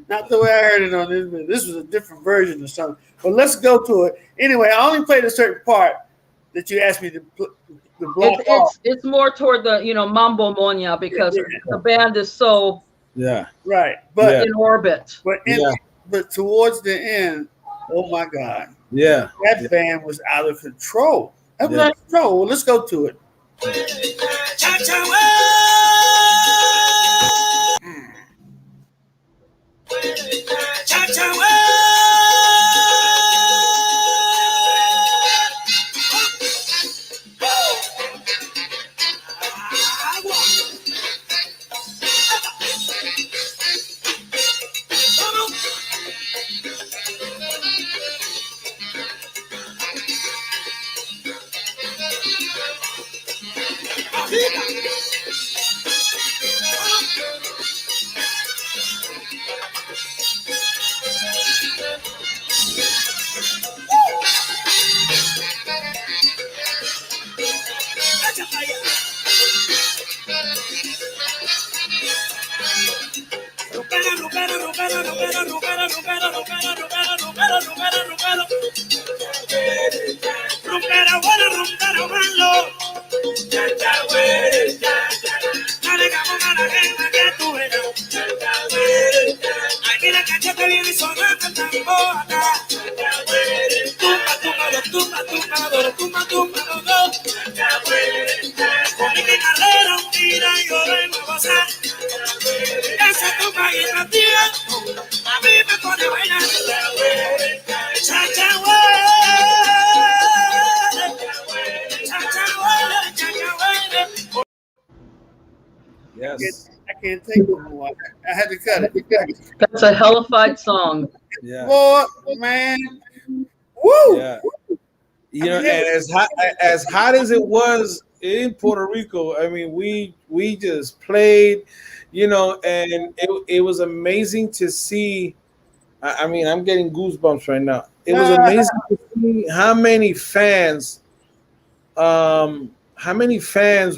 Not the way I heard it on this video. This was a different version of something. But let's go to it. Anyway, I only played a certain part that you asked me to block off. It's more toward the Mambo Moña because the band is so Yeah. Right. But in orbit. but towards the end, oh my God. Yeah. That band was out of control. That was out of control. Well, let's go to it. Yes. I can't take it no more. I had to cut it. That's a hellified song. Yeah. Lord, man. Woo! Yeah. You know, and as hot as it was in Puerto Rico, I mean, we just played, and it was amazing to see. I mean, I'm getting goosebumps right now. It was amazing to see how many fans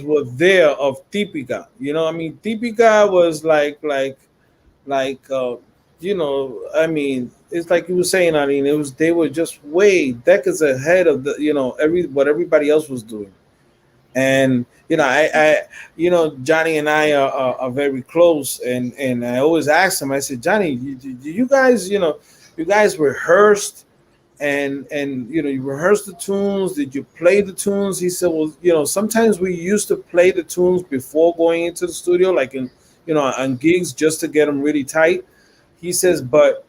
were there of Típica. I mean, Típica was like I mean, it's like you were saying, I mean, they were just way decades ahead of what everybody else was doing. And I Johnny and I are very close, and I always ask him. I said, Johnny, do you guys you guys rehearsed and you rehearsed the tunes? Did you play the tunes? He said, well, sometimes we used to play the tunes before going into the studio, like in on gigs, just to get them really tight. He says, but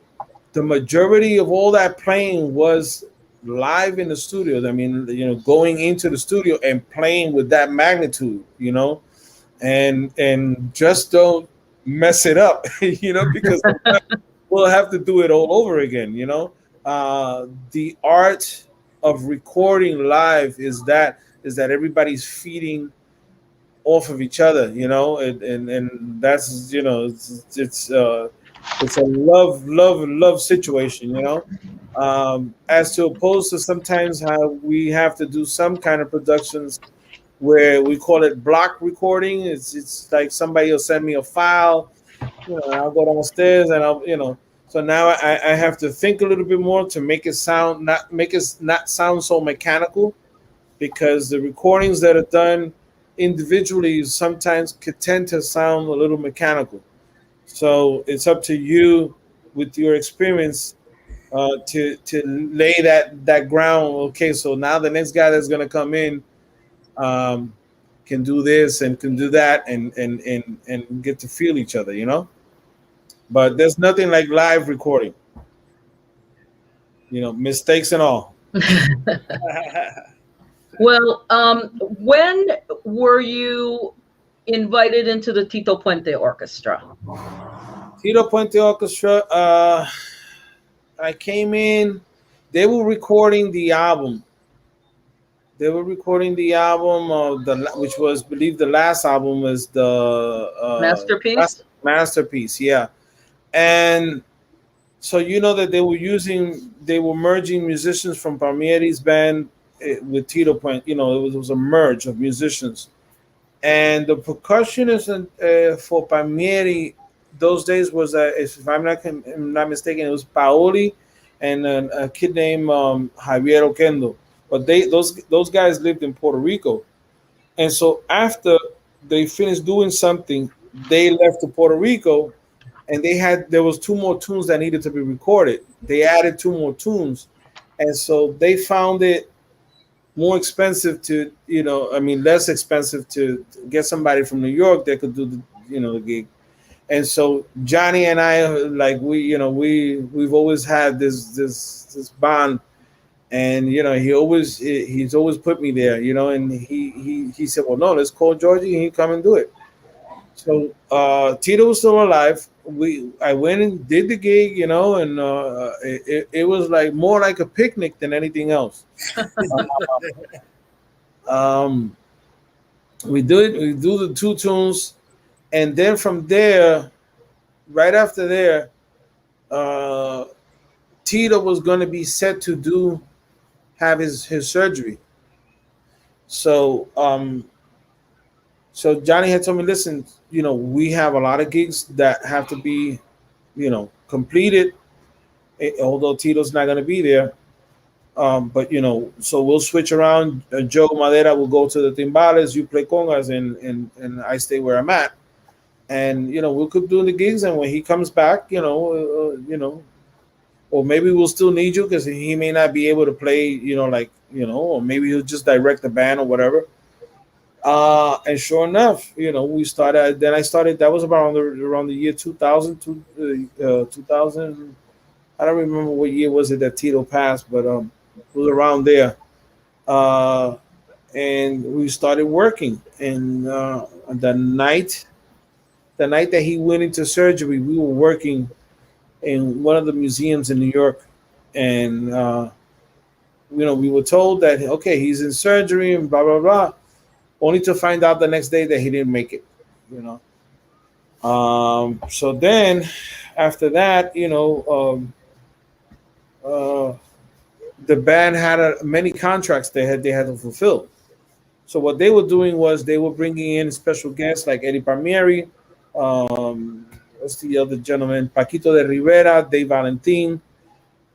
the majority of all that playing was live in the studio. I mean, going into the studio and playing with that magnitude, and just don't mess it up, because we'll have to do it all over again. The art of recording live is that everybody's feeding off of each other, and that's it's a love situation, as to opposed to sometimes how we have to do some kind of productions where we call it block recording. It's like somebody will send me a file, I'll go downstairs and I'll so now I have to think a little bit more to make it not sound so mechanical, because the recordings that are done individually sometimes could tend to sound a little mechanical. So it's up to you with your experience to lay that ground. Okay, so now the next guy that's gonna come in can do this and can do that and get to feel each other, you know. But there's nothing like live recording, you know, mistakes and all. Well, when were you invited into the Tito Puente Orchestra? Tito Puente Orchestra. I came in. They were recording the album. They were recording the album of which was, believe, the last album was the Masterpiece. Masterpiece. Yeah, and so you know that they were merging musicians from Palmieri's band with Tito Puente. You know, it was a merge of musicians, and the percussionist for Palmieri those days was, if I'm not mistaken, it was Paoli and a kid named Javier Oquendo. But those guys lived in Puerto Rico, and so after they finished doing something, they left to Puerto Rico, and there was 2 more tunes that needed to be recorded. They added 2 more tunes, and so they found it more expensive to, less expensive to get somebody from New York that could do the gig. And so Johnny and I, like, we've always had this bond. And he's always put me there, and he said, well, no, let's call Georgie and he come and do it. So Tito was still alive. I went and did the gig, and it was like more like a picnic than anything else. We do the 2 tunes, and then from there, right after there, Tito was going to be set to have his surgery. So so Johnny had told me, listen, we have a lot of gigs that have to be, completed, although Tito's not going to be there. But so we'll switch around. Joe Madera will go to the timbales, you play congas, and I stay where I'm at. And we'll keep doing the gigs, and when he comes back, or maybe we'll still need you because he may not be able to play, or maybe he'll just direct the band or whatever. And sure enough, we started. Then I started. That was around the year 2000. 2000. I don't remember what year was it that Tito passed, but it was around there. And we started working. And the night that he went into surgery, we were working in one of the museums in New York, and we were told that, okay, he's in surgery and blah blah blah, only to find out the next day that he didn't make it. So then after that, the band had many contracts they had to fulfill. So what they were doing was they were bringing in special guests like Eddie Palmieri. What's the other gentleman? Paquito de Rivera, Dave Valentin.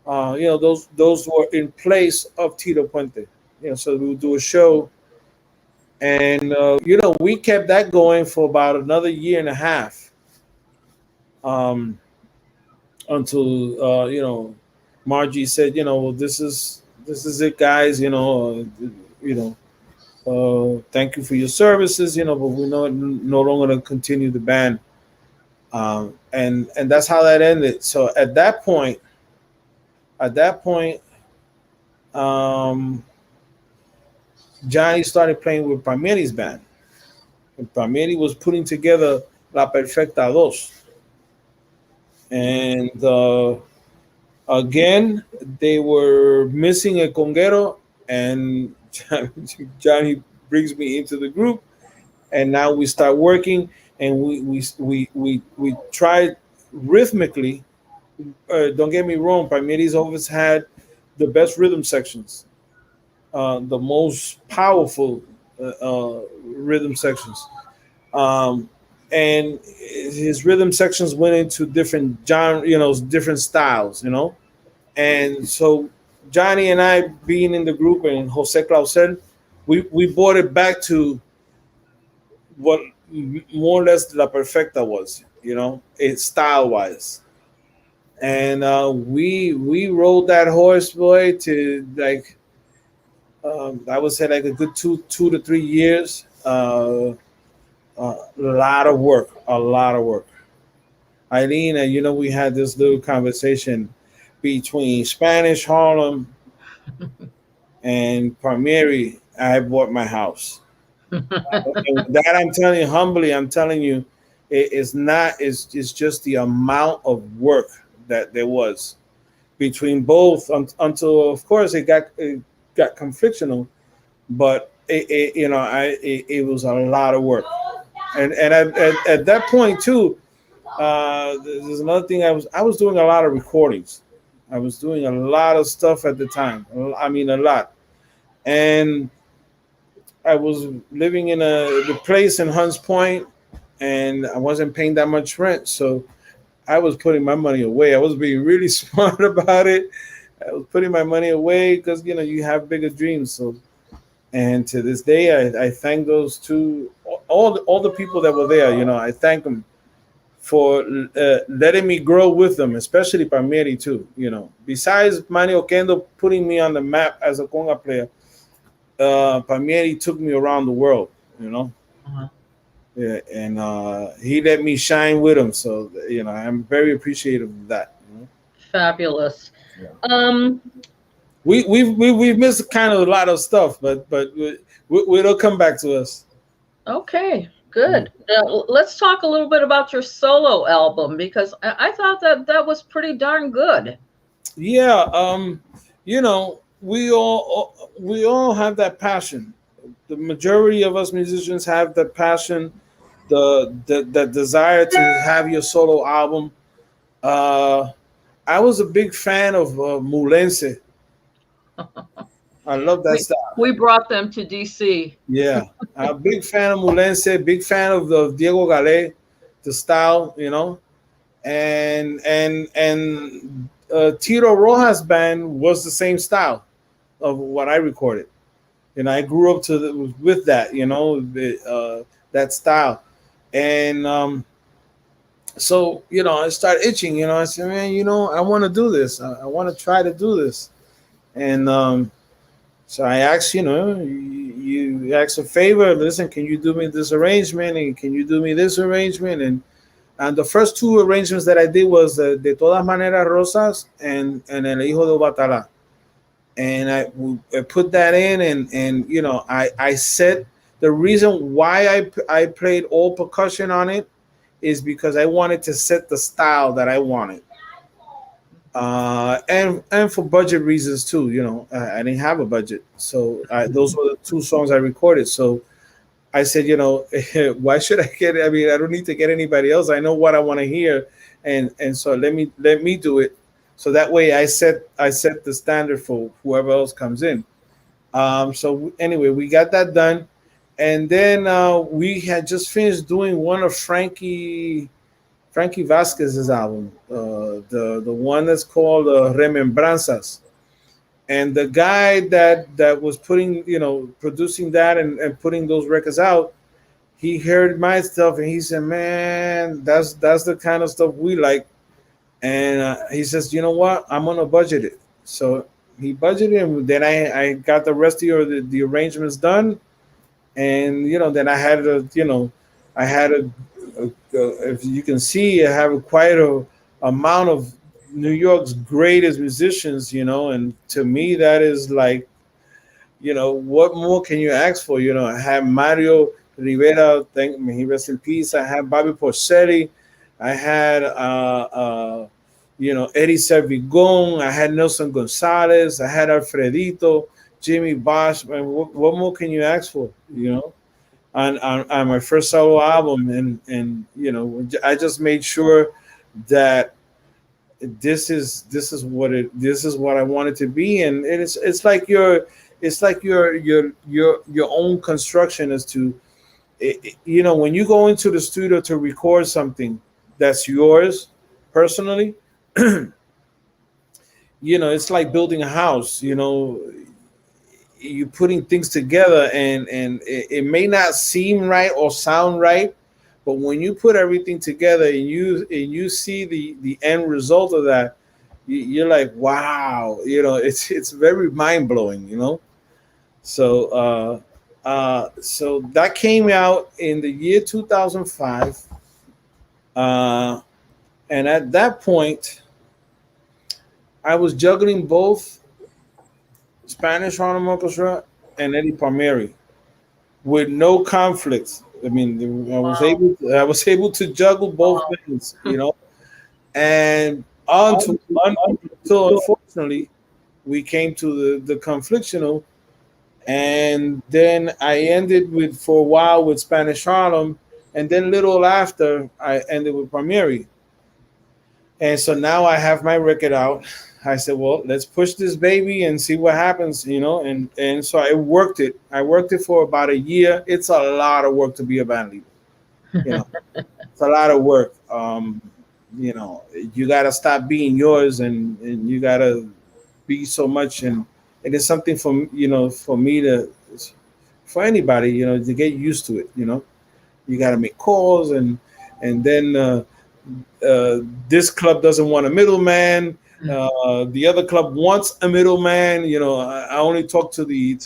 Those were in place of Tito Puente. So we would do a show, and we kept that going for about another year and a half, until Margie said, well, this is it, guys. Thank you for your services. But we're no longer going to continue the band. And that's how that ended. So at that point, Johnny started playing with Palmieri's band. And Palmieri was putting together La Perfecta Dos. And again, they were missing a conguero, and Johnny brings me into the group, and now we start working. And we tried rhythmically. Don't get me wrong, Palmieri's always had the best rhythm sections, the most powerful rhythm sections, and his rhythm sections went into different genres, different styles, And so Johnny and I, being in the group, and Jose Clausel, we brought it back to what more or less La Perfecta was, it's style wise. and we rode that horse, boy, to like I would say like a good 2 to 3 years. A lot of work, a lot of work. Eileen, and we had this little conversation between Spanish Harlem and Palmieri. I bought my house. And that I'm telling you humbly, I'm telling you, it's not. It's just the amount of work that there was between both until, of course, it got conflictional, but it was a lot of work, and at that point too. There's another thing. I was doing a lot of recordings. I was doing a lot of stuff at the time. I mean, a lot, and I was living in the place in Hunts Point, and I wasn't paying that much rent, so I was putting my money away. I was being really smart about it. I was putting my money away because you have bigger dreams. So, and to this day, I thank those two, all the people that were there. I thank them for letting me grow with them, especially Palmieri too. Besides Manny Oquendo putting me on the map as a conga player, Palmieri took me around the world. Uh-huh. Yeah, and he let me shine with him. So I'm very appreciative of that. Fabulous. Yeah. We've missed kind of a lot of stuff, but it'll come back to us. Okay, good. Let's talk a little bit about your solo album, because I thought that was pretty darn good. Yeah, we all have that passion. The majority of us musicians have that passion, the desire to have your solo album. I was a big fan of Mulense. I love that style. We brought them to DC. Yeah, I'm a big fan of Mulense, big fan of the Diego Galé, the style, and Tito Rojas band was the same style of what I recorded. I grew up with that, that style, and so I started itching. I said, man, I want to do this. I want to try to do this, and so I asked, you ask a favor. Listen, can you do me this arrangement, and can you do me this arrangement, and the first two arrangements that I did was De Todas Maneras Rosas and El Hijo de Batalá. And I put that in, and I said the reason why I played all percussion on it is because I wanted to set the style that I wanted, and for budget reasons too. I didn't have a budget, so those were the two songs I recorded. So I said, why should I get it? I mean, I don't need to get anybody else. I know what I want to hear, and so let me do it. So that way, I set the standard for whoever else comes in. So anyway, we got that done, and then we had just finished doing one of Frankie Vasquez's album, the one that's called Remembranzas. And the guy that was producing that and putting those records out, he heard my stuff and he said, "Man, that's the kind of stuff we like." And he says, "You know what? I'm gonna budget it." So he budgeted, and then I got the rest of the arrangements done, and then I had if you can see, I have quite a amount of New York's greatest musicians, and to me that is like, what more can you ask for? I have Mario Rivera, may he rest in peace. I have Bobby Porcetti. I had Eddie Servigon. I had Nelson Gonzalez. I had Alfredito, Jimmy Bosh. Man, what more can you ask for? On my first solo album, and I just made sure that this is what I want it to be, and it's like your own construction as to, when you go into the studio to record something that's yours personally, it's like building a house. You're putting things together, and it may not seem right or sound right, But when you put everything together and you see the end result of that, you're like, wow, it's very mind blowing, So that came out in the year 2005, and at that point, I was juggling both Spanish Harlem Orchestra and Eddie Palmieri with no conflicts. I mean, I was able to juggle both things, and until unfortunately we came to the conflictional, and then I ended with for a while with Spanish Harlem, and then little after I ended with Palmieri. And so now I have my record out. I said, well, let's push this baby and see what happens, And so I worked it. I worked it for about a year. It's a lot of work to be a band leader. It's a lot of work. You got to stop being yours, and you got to be so much. And it is something for me for anybody, to get used to it. You got to make calls, and then. This club doesn't want a middleman. The other club wants a middleman. I only talk to the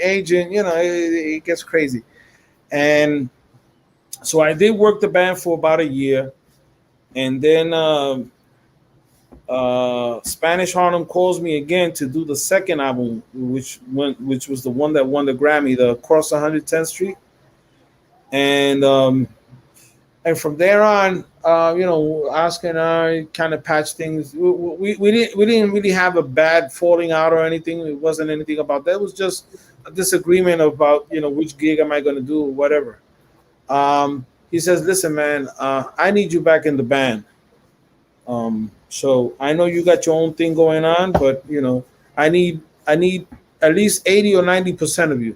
agent. It gets crazy. And so I did work the band for about a year, and then Spanish Harlem calls me again to do the second album, which was the one that won the Grammy, the Across 110th Street, and from there on, Oscar and I kind of patched things. We didn't really have a bad falling out or anything. It wasn't anything about that. It was just a disagreement about which gig am I going to do or whatever. He says, "Listen, man, I need you back in the band. So I know you got your own thing going on, but I need at least 80 or 90% of you."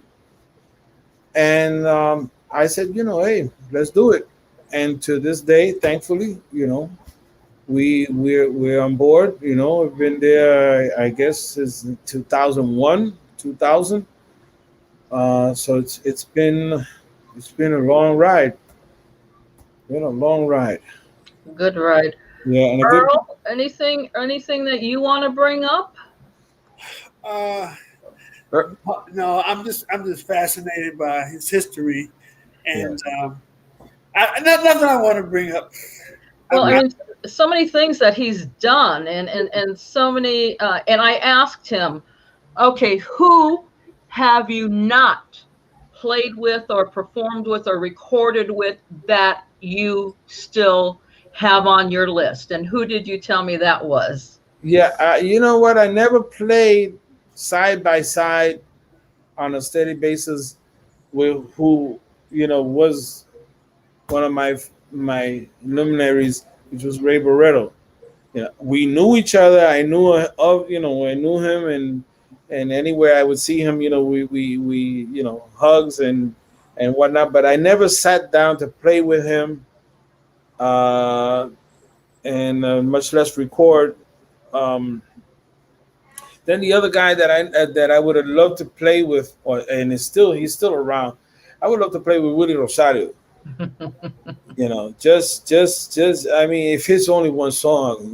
And I said, hey, let's do it. And to this day, thankfully, we're on board. We've been there, I guess, since 2001, 2000. So it's been a long ride. Been a long ride. Good ride. Yeah. And Earl, anything that you want to bring up? No, I'm just fascinated by his history, and nothing I want to bring up. Well, I mean, so many things that he's done, and so many. And I asked him, okay, who have you not played with or performed with or recorded with that you still have on your list? And who did you tell me that was? Yeah, you know what? I never played side by side on a steady basis with who was one of my luminaries, which was Ray Barretto. We knew each other. I knew I knew him, and anywhere I would see him, we hugs and whatnot. But I never sat down to play with him, and much less record. Then the other guy that I would have loved to play with, he's still around. I would love to play with Willie Rosario. Just I mean, if it's only one song,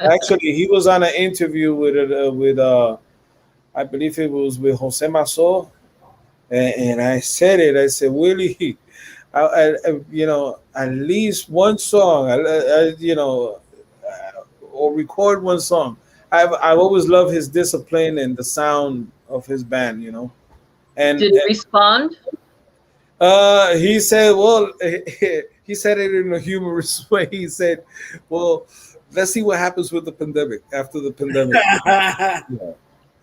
actually he was on an interview with I believe it was with Jose Mazo, and I said it. I said, Willie, at least one song, or record one song. I've always loved his discipline and the sound of his band. And did he respond? He said, well, he said it in a humorous way. He said, well, let's see what happens with the pandemic after the pandemic.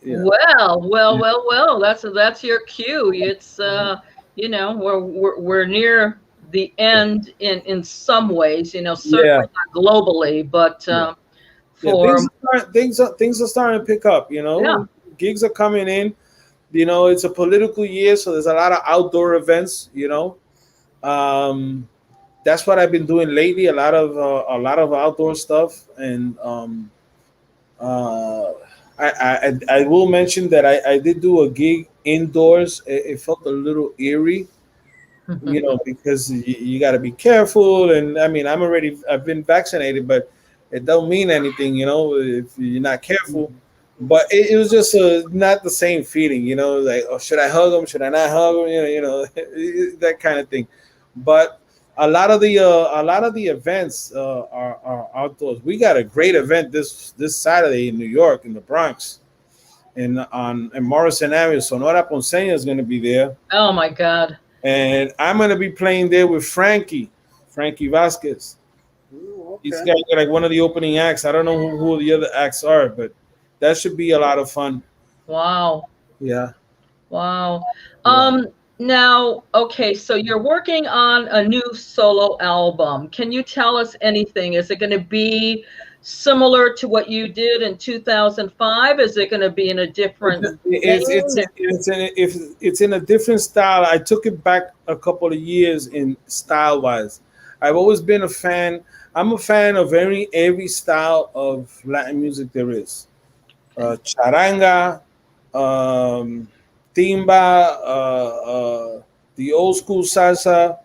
Yeah. Well, that's your cue. It's we're near the end in some ways, certainly not globally, but things are starting to pick up, gigs are coming in. It's a political year, so there's a lot of outdoor events. That's what I've been doing lately. A lot of outdoor stuff, and I will mention that I did do a gig indoors. It felt a little eerie, you know, because you got to be careful. And I mean, I've been vaccinated, but it don't mean anything, you know, if you're not careful. But it was just not the same feeling, you know, like, oh, should I hug him? Should I not hug him? You know, that kind of thing. But a lot of the events are outdoors. We got a great event this Saturday in New York, in the Bronx, in Morrison Avenue. Sonora Ponceña is going to be there. Oh my God! And I'm going to be playing there with Frankie Vasquez. Ooh, okay. He's got like one of the opening acts. I don't know who the other acts are, but that should be a lot of fun. Wow. Yeah. Wow. Now, okay, so you're working on a new solo album. Can you tell us anything? Is it going to be similar to what you did in 2005? Is it going to be in a different It's in a different style. I took it back a couple of years in style wise. I've always been a fan. I'm a fan of every style of Latin music there is. Charanga, timba, the old school salsa,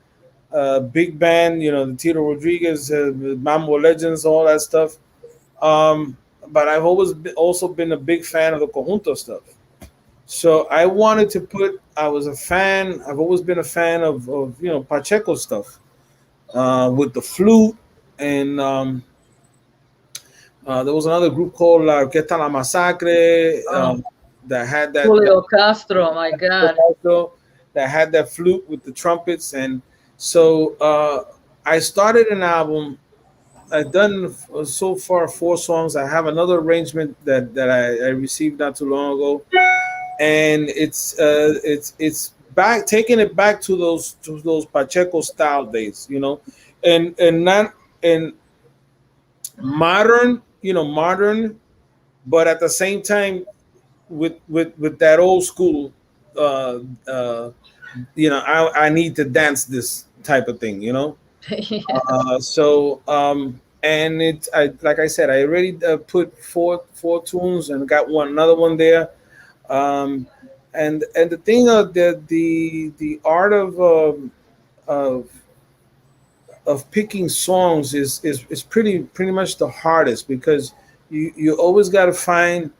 big band, you know, the Tito Rodriguez, Mambo Legends, all that stuff. But I've also been a big fan of the conjunto stuff. So I wanted to I've always been a fan of you know, Pacheco stuff, with the flute. And there was another group called La Orquesta La Masacre, that had that Julio Castro, my God, that had that flute with the trumpets. And so I started an album. I've done so far 4 songs. I have another arrangement that I received not too long ago, and it's back, taking it back to those Pacheco style days, you know, and not in modern, you know, modern, but at the same time with that old school. You know, I need to dance this type of thing, you know. Yes. And like I said, I already put four tunes and got another one there. And the thing of the art of picking songs is pretty much the hardest, because you always got to find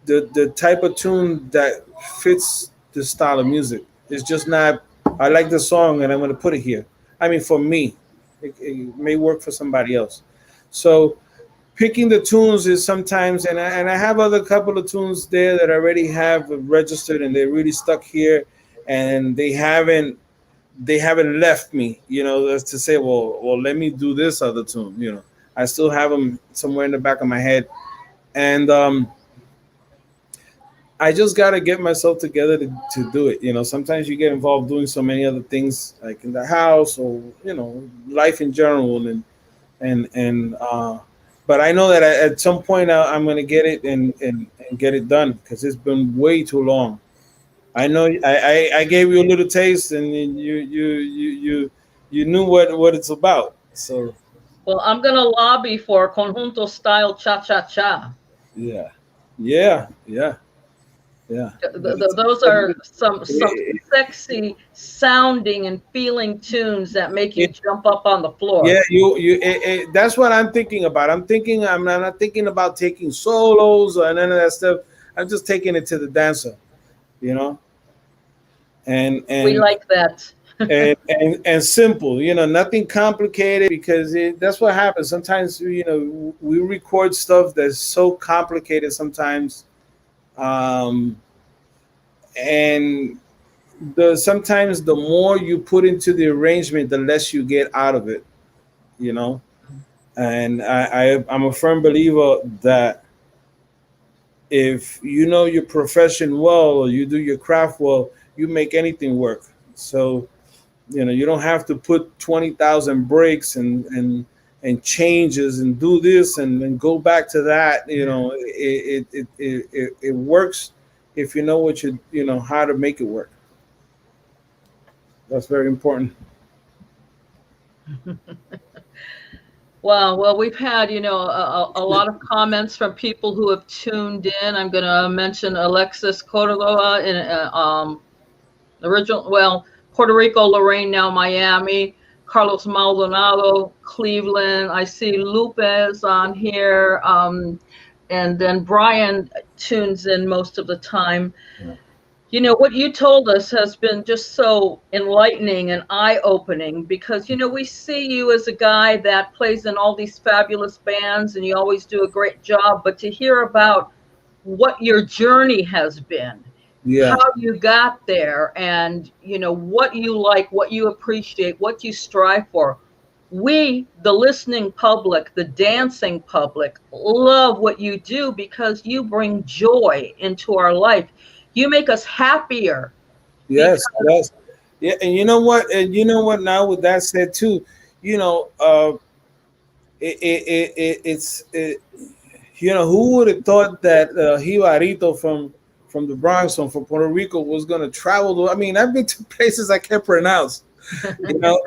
the type of tune that fits the style of music. It's just not, I like the song and I'm going to put it here. I mean, for me, it may work for somebody else. So picking the tunes is sometimes, and I have other couple of tunes there that I already have registered and they're really stuck here, and they haven't left me, you know, as to say, well, let me do this other tune. You know, I still have them somewhere in the back of my head, and I just got to get myself together to do it. You know, sometimes you get involved doing so many other things, like in the house or, you know, life in general. But I know that at some point I'm going to get it and get it done, because it's been way too long. I know I gave you a little taste, and you knew what it's about. So, well, I'm going to lobby for conjunto style cha-cha-cha. Yeah. Those are some sexy sounding and feeling tunes that make you jump up on the floor. Yeah, that's what I'm thinking about. I'm not thinking about taking solos or none of that stuff. I'm just taking it to the dancer, you know. And we like that. and simple, you know, nothing complicated, because that's what happens sometimes. You know, we record stuff that's so complicated sometimes. And sometimes the more you put into the arrangement, the less you get out of it, you know. And I'm a firm believer that if you know your profession well, or you do your craft well, you make anything work. So, you know, you don't have to put 20,000 breaks and changes and do this and then go back to that. You know, it works if you know you know how to make it work. That's very important. Wow. Well, we've had, you know, a lot of comments from people who have tuned in. I'm going to mention Alexis Cordova in Puerto Rico, Lorraine, now Miami, Carlos Maldonado, Cleveland. I see Lupez on here. And then Brian tunes in most of the time. Yeah. You know, what you told us has been just so enlightening and eye-opening because, you know, we see you as a guy that plays in all these fabulous bands and you always do a great job. But to hear about what your journey has been, Yeah. how you got there, and, you know, what you like, what you appreciate, what you strive for. We, the listening public, the dancing public, love what you do because you bring joy into our life. You make us happier. Yes, yes. Yeah, and you know what? And you know what? Now with that said too, you know, it's you know, who would have thought that Jibarito from the Bronx, from Puerto Rico, was going to travel to? I mean, I've been to places I can't pronounce, you know,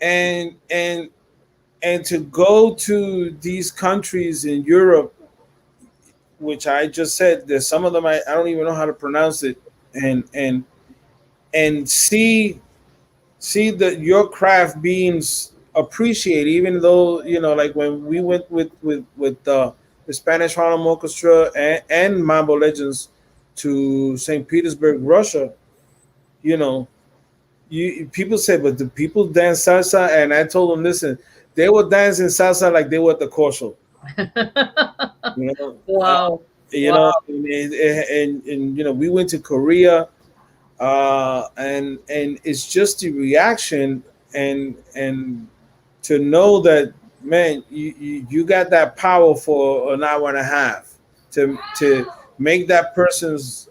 and to go to these countries in Europe, which I just said, there's some of them I don't even know how to pronounce it, and see that your craft being appreciated, even though, you know, like when we went with the Spanish Harlem Orchestra and Mambo Legends to St. Petersburg, Russia, you know, people say, but the people dance salsa, and I told them, listen, they were dancing salsa like they were at the Corso. You know, Wow. you Wow. know, and you know, we went to Korea, and it's just the reaction and to know that, man, you got that power for an hour and a half to make that person's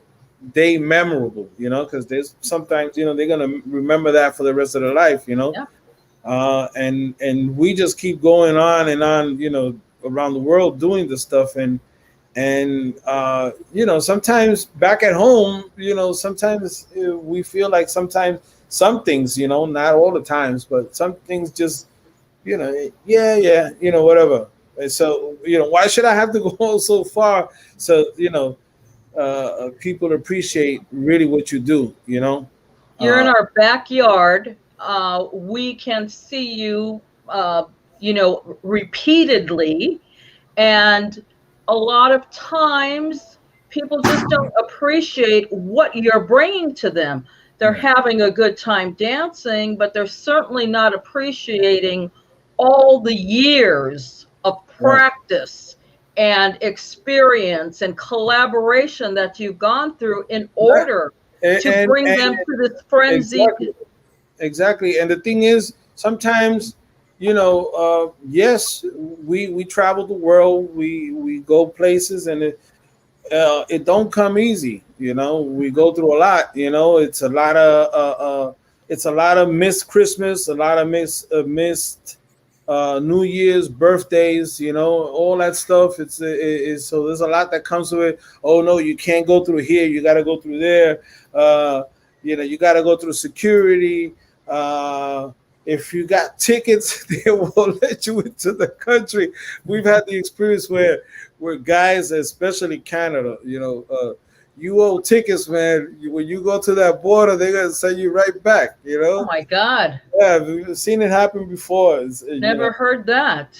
day memorable, you know, because there's sometimes, you know, they're gonna remember that for the rest of their life, you know. Yeah. And we just keep going on and on, you know, around the world doing this stuff, and you know, sometimes back at home, you know, sometimes we feel like sometimes some things, you know, not all the times, but some things just, you know, yeah, you know, whatever. And so, you know, why should I have to go so far? So, you know, people appreciate really what you do, you know. You're in our backyard. We can see you, you know, repeatedly. And a lot of times people just don't appreciate what you're bringing to them. They're having a good time dancing, but they're certainly not appreciating all the years of practice and experience and collaboration that you've gone through in order to bring them to this frenzy. Exactly. And the thing is, sometimes, you know, yes, we travel the world, we go places, and it don't come easy. You know, we go through a lot. You know, it's a lot of missed Christmas, a lot of missed New Year's, birthdays. You know, all that stuff. It's so there's a lot that comes to it. Oh no, you can't go through here. You got to go through there. You know, you got to go through security. If you got tickets, they won't let you into the country. We've had the experience where guys, especially Canada, you know, you owe tickets, man. When you go to that border, they're gonna send you right back. You know. Oh my God. Yeah, we've seen it happen before. Never heard that.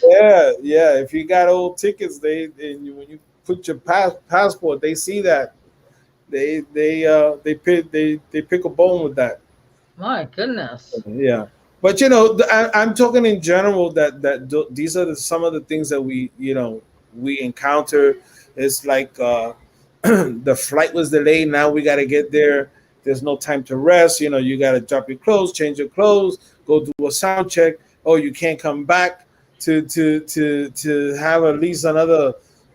Yeah. If you got old tickets, when you put your passport, they see that. They pick a bone with that. My goodness. Yeah. But you know, I'm talking in general that these are some of the things that we encounter. It's like the flight was delayed. Now we got to get there. There's no time to rest. You know, you got to drop your clothes, change your clothes, go do a sound check. Oh, you can't come back to have at least another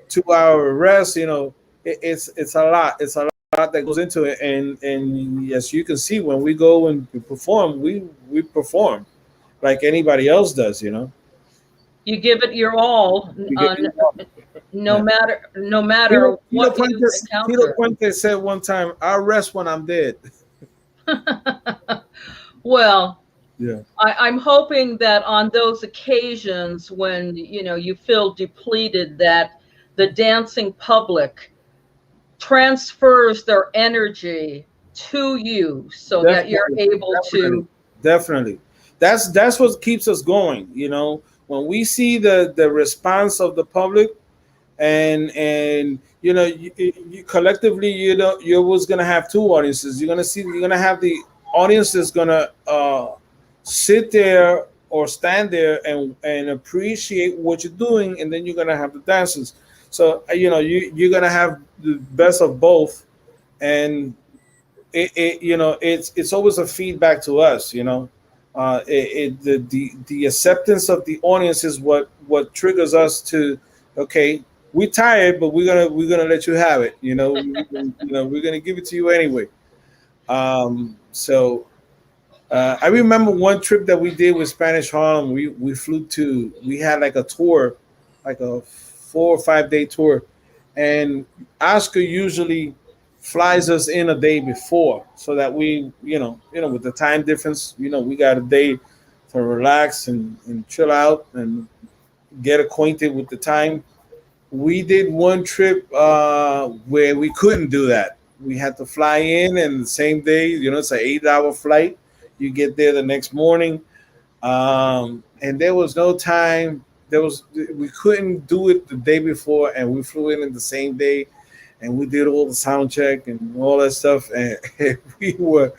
2-hour rest. You know, it's a lot. It's a lot that goes into it, and yes, you can see when we go and we perform, we perform like anybody else does. You know, you give it your all, no matter what you encounter. Tito Puente said one time, "I'll rest when I'm dead." Well, yeah, I'm hoping that on those occasions when you feel depleted, that the dancing public transfers their energy to you so that you're able to. Definitely. That's what keeps us going. You know, when we see the response of the public, and you know, you collectively, you know, you're always gonna have two audiences. You're gonna have the audience that's gonna sit there or stand there and appreciate what you're doing, and then you're gonna have the dancers. So you know, you're gonna have the best of both, and you know, it's always a feedback to us. You know, the acceptance of the audience is what triggers us to, okay, we're tired, but we're gonna let you have it. You know, you know, we're gonna give it to you anyway. So I remember one trip that we did with Spanish Harlem. We had like a tour, like a 4 or 5 day tour, and Oscar usually flies us in a day before so that we, with the time difference, we got a day to relax and chill out and get acquainted with the time. We did one trip where we couldn't do that. We had to fly in, and the same day, it's an 8-hour flight. You get there the next morning, and there was no time. We couldn't do it the day before, and we flew in the same day, and we did all the sound check and all that stuff, and we were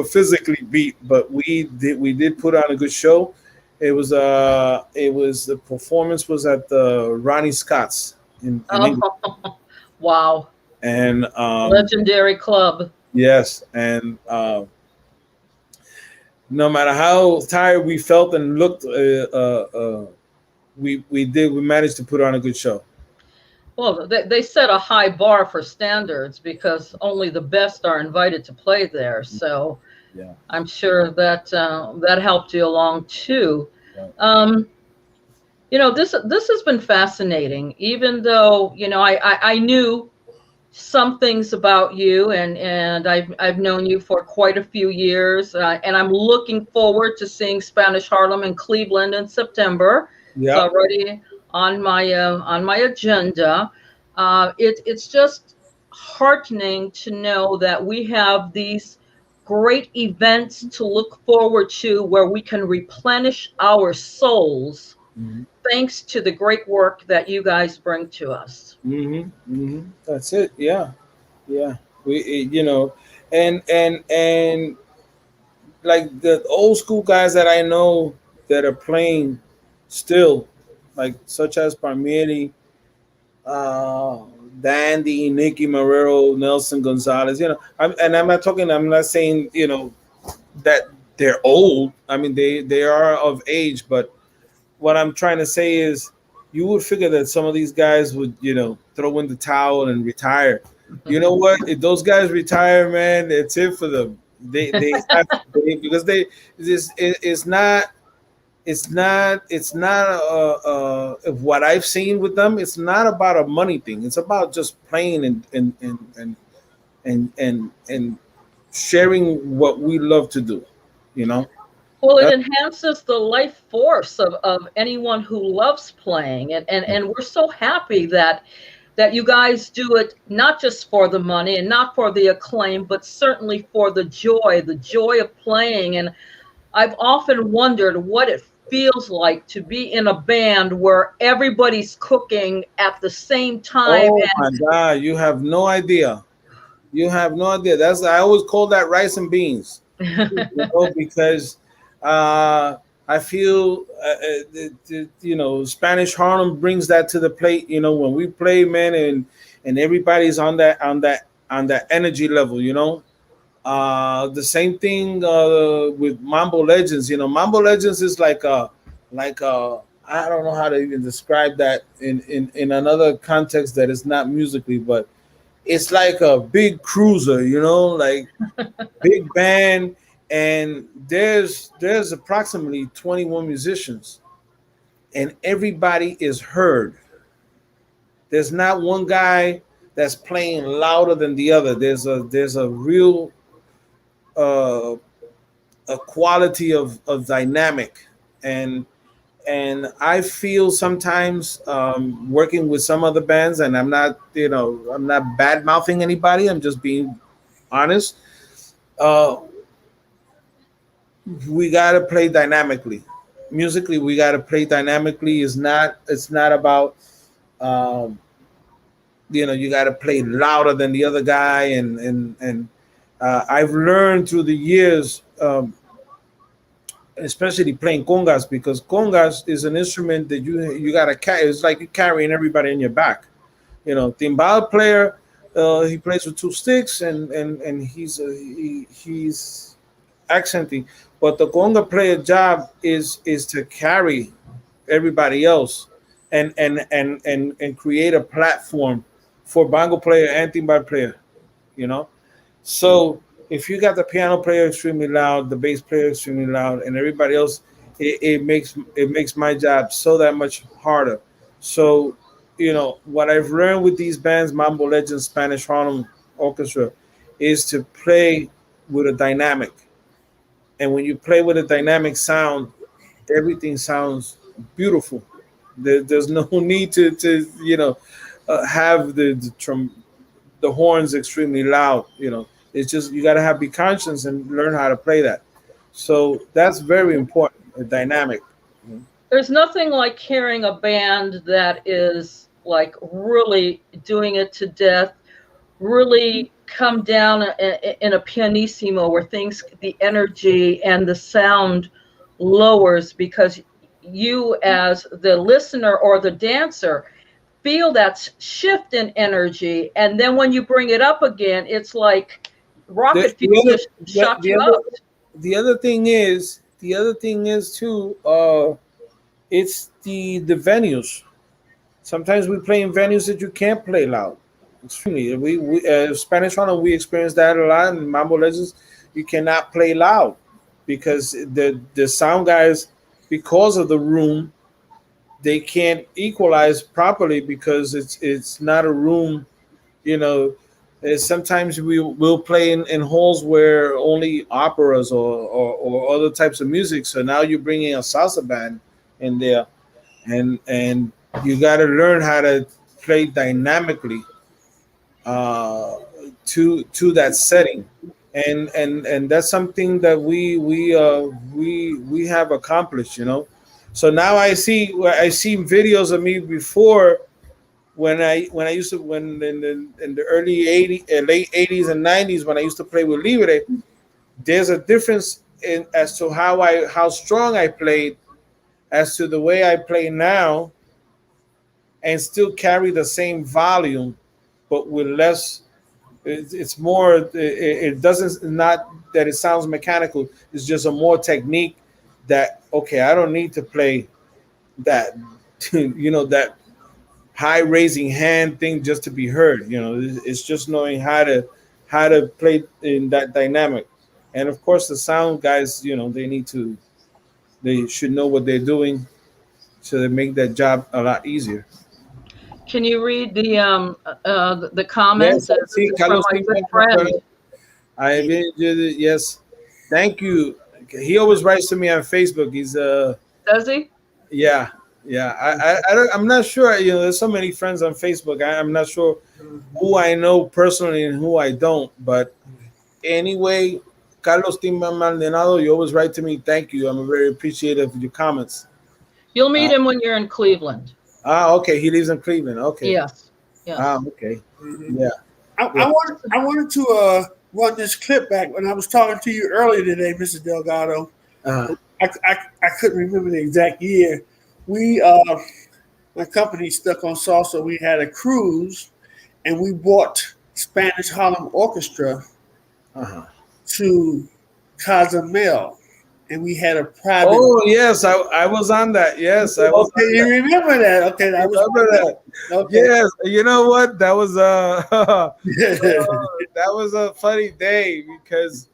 physically beat, but we did put on a good show. The performance was at the Ronnie Scott's in England. Wow. And legendary club. Yes, and no matter how tired we felt and looked, we managed to put on a good show. Well, they set a high bar for standards because only the best are invited to play there. So yeah, I'm sure that that helped you along too. Right. This has been fascinating. Even though I knew some things about you, and I've known you for quite a few years, and I'm looking forward to seeing Spanish Harlem in Cleveland in September. Yeah. It's already on my agenda. It's just heartening to know that we have these great events to look forward to where we can replenish our souls. Mm-hmm. Thanks to the great work that you guys bring to us. Mm-hmm. Mm-hmm. That's it. Yeah. We, and like the old school guys that I know that are playing still, like such as Palmieri, Dandy, Nicky Marrero, Nelson Gonzalez. I'm not saying that they're old. I mean, they are of age, but what I'm trying to say is, you would figure that some of these guys would, throw in the towel and retire. You know what? If those guys retire, man, it's it for them. They because it's not what I've seen with them. It's not about a money thing. It's about just playing and sharing what we love to do. Well, it enhances the life force of anyone who loves playing, and we're so happy that you guys do it not just for the money and not for the acclaim, but certainly for the joy of playing. And I've often wondered what it feels like to be in a band where everybody's cooking at the same time. Oh my God, you have no idea. I always call that rice and beans, because I feel Spanish Harlem brings that to the plate. When we play, man, and everybody's on that energy level. The same thing with Mambo Legends. Mambo Legends is like a I don't know how to even describe that in another context that is not musically, but it's like a big cruiser, like big band. And there's approximately 21 musicians, and everybody is heard. There's not one guy that's playing louder than the other. There's a real a quality of dynamic, and I feel sometimes working with some other bands, and I'm not bad mouthing anybody. I'm just being honest. uh, we got to play dynamically. Musically, we got to play dynamically. It's not about um, you got to play louder than the other guy, and I've learned through the years, especially playing congas, because congas is an instrument that you got to carry. It's like you're carrying everybody in your back. Timbal player, he plays with two sticks, and he's accenting. But the conga player job is to carry everybody else, and create a platform for bongo player and timbal player. You know, so if you got the piano player extremely loud, the bass player extremely loud, and everybody else, it makes my job so that much harder. So, what I've learned with these bands, Mambo Legends, Spanish Harlem Orchestra, is to play with a dynamic. And when you play with a dynamic sound, everything sounds beautiful. There's no need to have the horns extremely loud. It's just you got to be conscious and learn how to play that. So that's very important. A dynamic. There's nothing like hearing a band that is like really doing it to death, really come down in a pianissimo where the energy and the sound lowers because you as the listener or the dancer feel that shift in energy. And then when you bring it up again, it's like rocket fuel just shot you up. The other thing is too, it's the venues. Sometimes we play in venues that you can't play loud. Extremely. We Spanish Harlem, we experience that a lot. In Mambo Legends, you cannot play loud because the sound guys, because of the room, they can't equalize properly because it's not a room. Sometimes we will play in halls where only operas or other types of music. So now you're bringing a salsa band in there, and you got to learn how to play dynamically to that setting, and that's something that we have accomplished. So now I see videos of me before when I used to in the early late 80s and 90s when I used to play with Libre. There's a difference in as to how strong I played as to the way I play now, and still carry the same volume, but with less. It's more. It doesn't not that it sounds mechanical. It's just a more technique that I don't need to play that that high raising hand thing just to be heard. It's just knowing how to play in that dynamic. And of course the sound guys, they should know what they're doing so they make that job a lot easier. Can you read the comments? Yes, see, Carlos, from my good friend. Yes, thank you. He always writes to me on Facebook. He's Does he? Yeah. I'm not sure. There's so many friends on Facebook. I'm not sure who I know personally and who I don't. But anyway, Carlos Tim Maldonado, you always write to me. Thank you. I'm very appreciative of your comments. You'll meet him when you're in Cleveland. Okay. He lives in Cleveland. Okay. Yes. Okay. Mm-hmm. Yeah. I wanted to run this clip back when I was talking to you earlier today, Mr. Delgado. I couldn't remember the exact year. We my company Stuck on Salsa. We had a cruise, and we brought Spanish Harlem Orchestra to Cozumel, and we had a private. Oh yes, I was on that. Yes, I was. Okay, you remember that? Okay, I remember that. Okay. Yes, you know what? That was that was a funny day because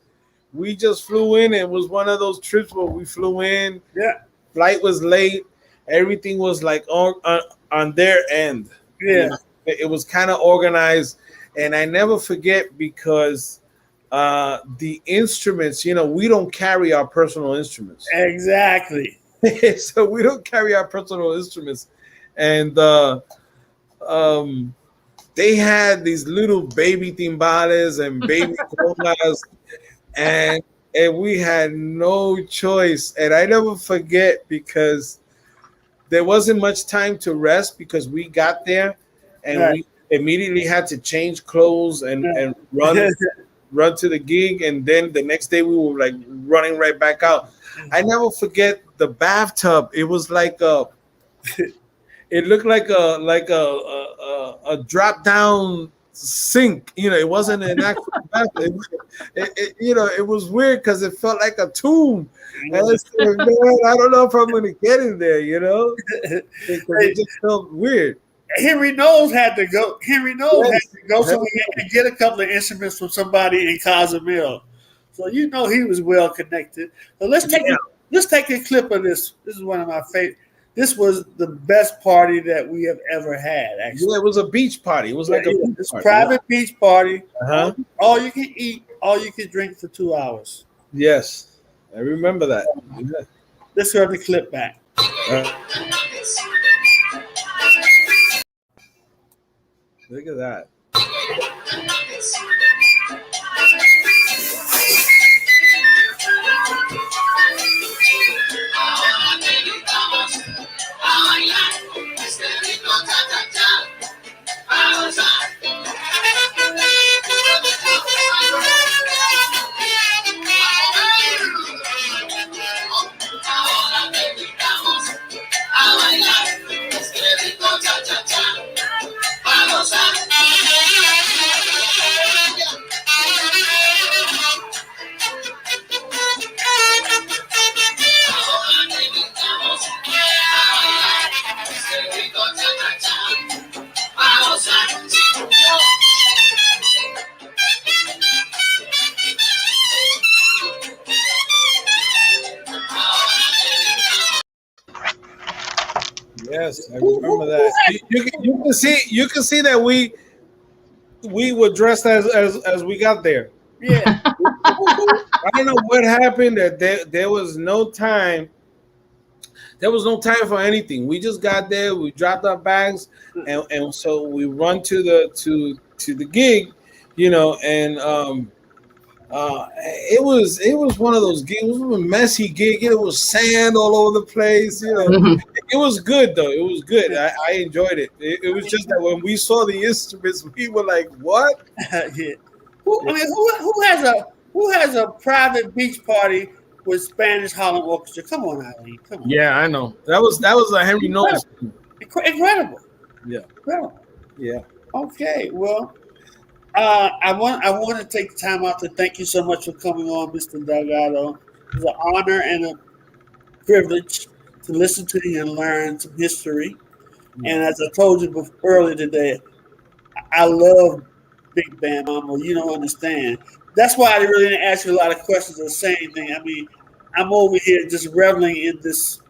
we just flew in. It was one of those trips where we flew in. Yeah. Flight was late. Everything was like on their end. Yeah. It was kind of organized, and I never forget because the instruments, we don't carry our personal instruments. Exactly. So we don't carry our personal instruments, and they had these little baby timbales and baby congas, and we had no choice. And I never forget because there wasn't much time to rest because we got there and Right. we immediately had to change clothes and run to the gig, and then the next day we were like running right back out. I never forget the bathtub. It was like it looked like a drop down sink. You know, it wasn't an actual bathroom. It was weird because it felt like a tomb. And I said, man, I don't know if I'm gonna get in there. You know, because it just felt weird. Henry Knowles had to go. Yes. So he had to get a couple of instruments from somebody in Cozumel. So you know he was well connected. So let's take a clip of this. This is one of my favorite. This was the best party that we have ever had. Actually, Yeah, it was a beach party. It was like a beach party. private beach party. Uh-huh. All you can eat, all you can drink for 2 hours. Yes, I remember that. Yeah. Let's hear the clip back. Look at that. Yes, I remember that. You can see that we were dressed as we got there. Yeah. I don't know what happened. That there was no time. There was no time for anything. We just got there. We dropped our bags, and so we run to the gig, you know. And it was one of those gigs. It was a messy gig. It was sand all over the place. You know, it was good though. It was good. I enjoyed it. It was just that when we saw the instruments, we were like, "What?" Yeah. Who has a private beach party with Spanish Harlem Orchestra? Come on, Eileen. Come on. Yeah, I know. That was a Henry Knowles. Incredible. Yeah. Incredible. Yeah. Okay. Well, I want to take the time out to thank you so much for coming on, Mr. Delgado. It's an honor and a privilege to listen to you and learn some history. And as I told you earlier today, I love Big Band Mambo. You don't understand. That's why I really didn't ask you a lot of questions or say anything. I mean, I'm over here just reveling in this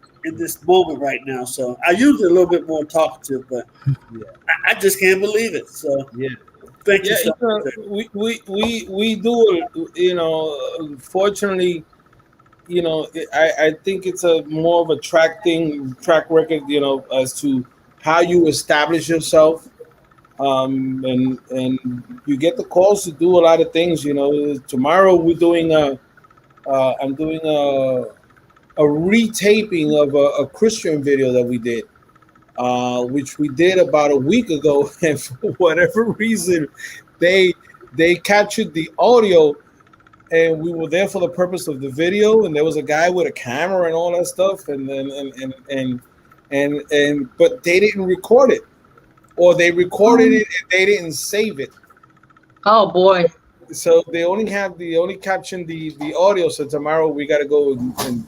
moment right now. So I usually a little bit more talkative, but I just can't believe it. So yeah. Thank you so much. We do, you know, fortunately, you know, I think it's a more of a track record, you know, as to how you establish yourself. And you get the calls to do a lot of things, you know. Tomorrow we're doing I'm doing a retaping of a Christian video that we did. Which we did about a week ago, and for whatever reason, they captured the audio, and we were there for the purpose of the video, and there was a guy with a camera and all that stuff, and but they didn't record it, or they recorded it and they didn't save it. Oh boy! So they only captioned the audio. So tomorrow we got to go and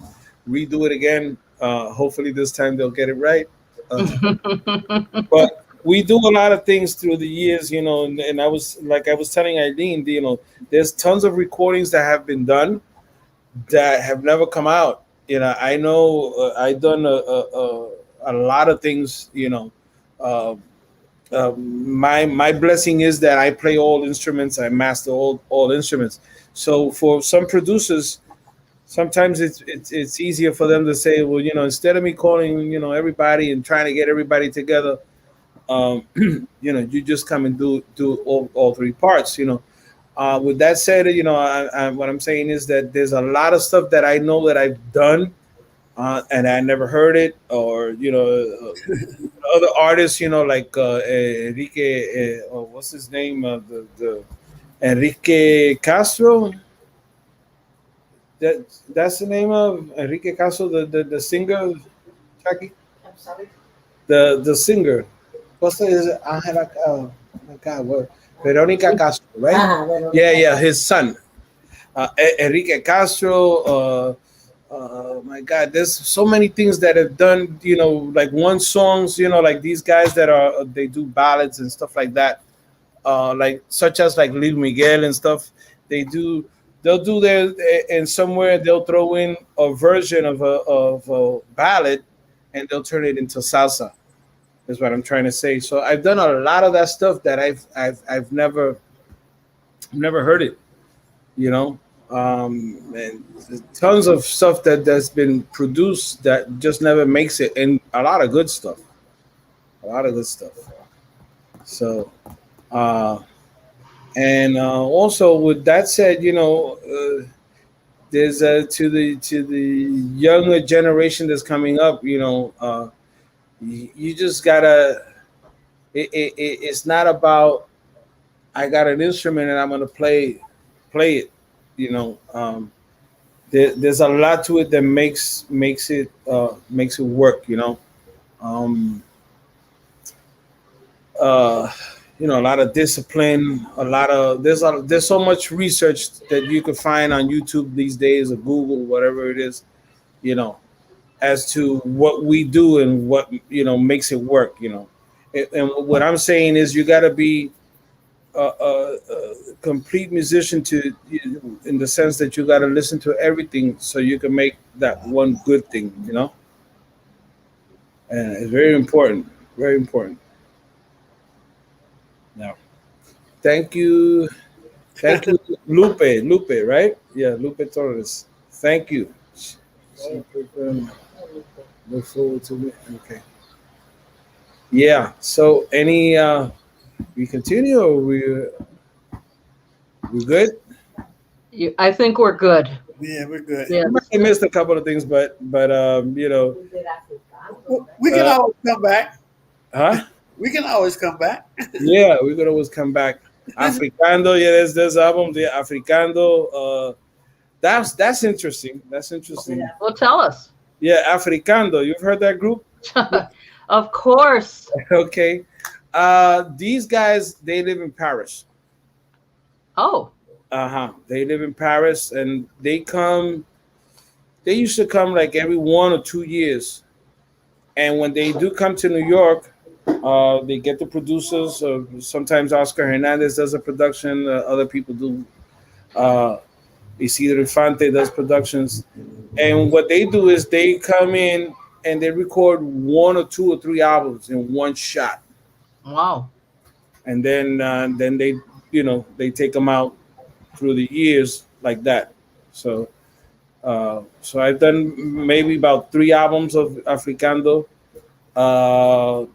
redo it again. Hopefully this time they'll get it right. But we do a lot of things through the years, you know, and I was telling Eileen, you know, there's tons of recordings that have been done that have never come out. You know, I know I've done a lot of things, you know. My blessing is that I play all instruments, I master all instruments. So for some producers, sometimes it's easier for them to say, well, you know, instead of me calling, you know, everybody and trying to get everybody together, you know, you just come and do all three parts, you know. With that said, what I'm saying is that there's a lot of stuff that I know that I've done, and I never heard it, or other artists, like Enrique, what's his name, the Enrique Castro. That's the name of Enrique Castro, the singer, Jackie. I'm sorry. The singer. What's the is it? Angela? Oh my God, what? Veronica Castro, right? Bueno. Yeah, his son, Enrique Castro. My God, there's so many things that have done, like one songs, like these guys that they do ballads and stuff like that, like such as like Lil Miguel and stuff. They'll do their, and somewhere they'll throw in a version of a ballad, and they'll turn it into salsa. Is what I'm trying to say. So I've done a lot of that stuff that I've never heard it, and tons of stuff that's been produced that just never makes it, and a lot of good stuff. So, and also with that said, there's to the younger generation that's coming up, you just gotta. It's not about I got an instrument and I'm gonna play it. There's a lot to it that makes it work. A lot of discipline. There's so much research that you can find on YouTube these days or Google, whatever it is. As to what we do and what makes it work. And what I'm saying is you got to be a complete musician in the sense that you got to listen to everything so you can make that one good thing. And it's very important. Now, thank you, Lupe, right? Yeah, Lupe Torres. Thank you. Look forward to it. Okay. Yeah. So, any we continue or we good? I think we're good. Yeah, we're good. Yeah. I missed a couple of things, but We can always come back. Huh? We can always come back. Yeah, we could always come back. Africando, yeah, there's album, the Africando. That's interesting. Well, tell us. Yeah, Africando. You've heard that group? Of course. Okay. These guys, they live in Paris. Oh. They live in Paris, and they used to come like every 1 or 2 years. And when they do come to New York, they get the producers. Sometimes Oscar Hernandez does a production. Other people do. Isidro Infante does productions. And what they do is they come in and they record 1 or 2 or 3 albums in one shot. Wow. And then they they take them out through the years like that. So I've done maybe about 3 albums of Africando. The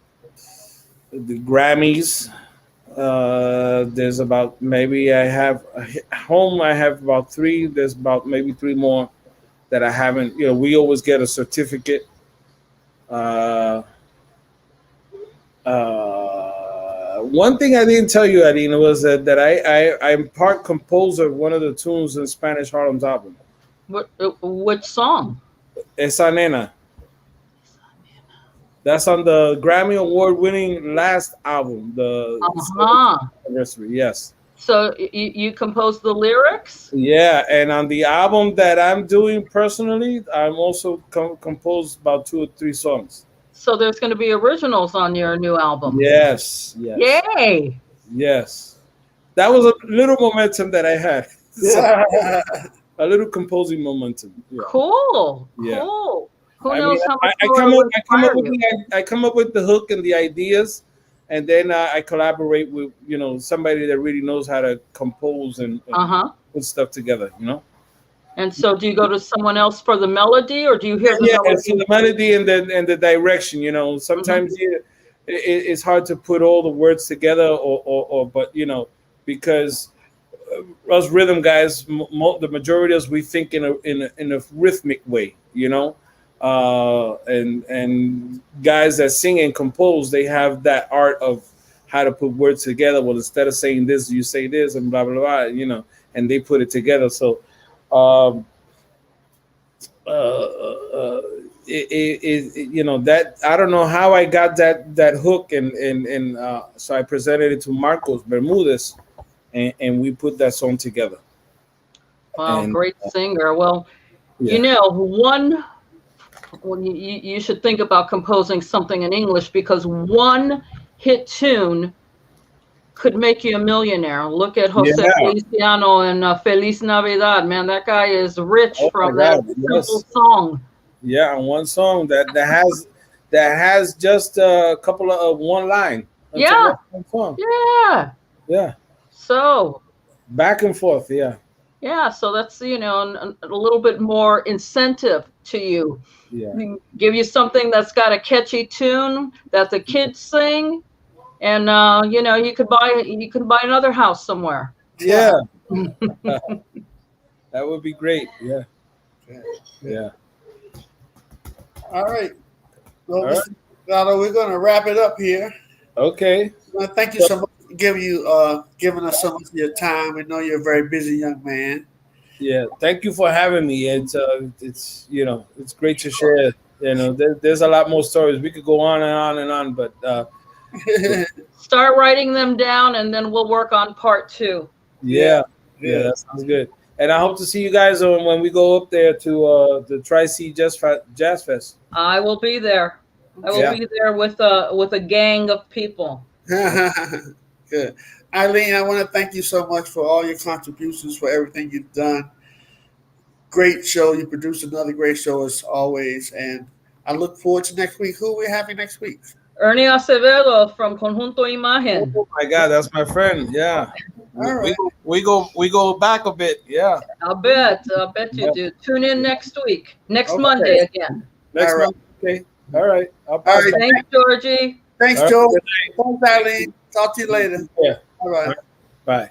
Grammys. There's about maybe I have about 3. There's about maybe 3 more that I haven't. We always get a certificate. One thing I didn't tell you, Adina, was that I'm part composer of one of the tunes in Spanish Harlem's album. Which song? Esa Nena. That's on the Grammy Award-winning last album, the anniversary. Yes. So you composed the lyrics? Yeah, and on the album that I'm doing personally, I'm also composed about 2 or 3 songs. So there's going to be originals on your new album. Yes. Yay! Yes. That was a little momentum that I had. Yeah. A little composing momentum. Yeah. Cool. Yeah. Cool. Who knows how much I come up with the hook and the ideas, and then I collaborate with somebody that really knows how to compose and put stuff together. And so, do you go to someone else for the melody, or do you hear the melody? So the melody and the direction. Sometimes it's hard to put all the words together, but because us rhythm guys, the majority of us, we think in a rhythmic way, and guys that sing and compose, they have that art of how to put words together. Well, instead of saying this, you say this, and blah blah blah, and they put it together. So, that I don't know how I got that hook, and so I presented it to Marcos Bermudez, and we put that song together. Wow, And, great singer. Well, yeah. You should think about composing something in English, because one hit tune could make you a millionaire. Look at Jose Feliciano and Feliz Navidad. Man, that guy is rich from that simple song. Yeah, and one song that has just a couple of one line. Yeah. One song. Yeah. Yeah. So back and forth, yeah. Yeah, so that's a little bit more incentive to you. Yeah. Give you something that's got a catchy tune that the kids sing, and you could buy another house somewhere. Yeah. That would be great. Yeah. Yeah. All right. Well, Mr. Delgado, we're going to wrap it up here. Okay. Well, thank you so much for giving us so much of your time. We know you're a very busy young man. Yeah, thank you for having me. It's it's great to share. There's a lot more stories. We could go on and on and on, but start writing them down, and then we'll work on part 2. Yeah, that sounds good. And I hope to see you guys when we go up there to the Tri-C Jazz Fest. I will be there. I will be there with a gang of people. Good. Eileen, I want to thank you so much for all your contributions, for everything you've done. Great show. You produced another great show as always. And I look forward to next week. Who are we having next week? Ernie Acevedo from Conjunto Imagen. Oh my God, that's my friend. Yeah. All right. We go back a bit. Yeah. I'll bet you do. Tune in next week. Next Monday again. Next Monday. Okay. All right. Thanks, Georgie. Thanks, George. Thanks, Eileen. Talk to you later. Yeah. All right. Bye.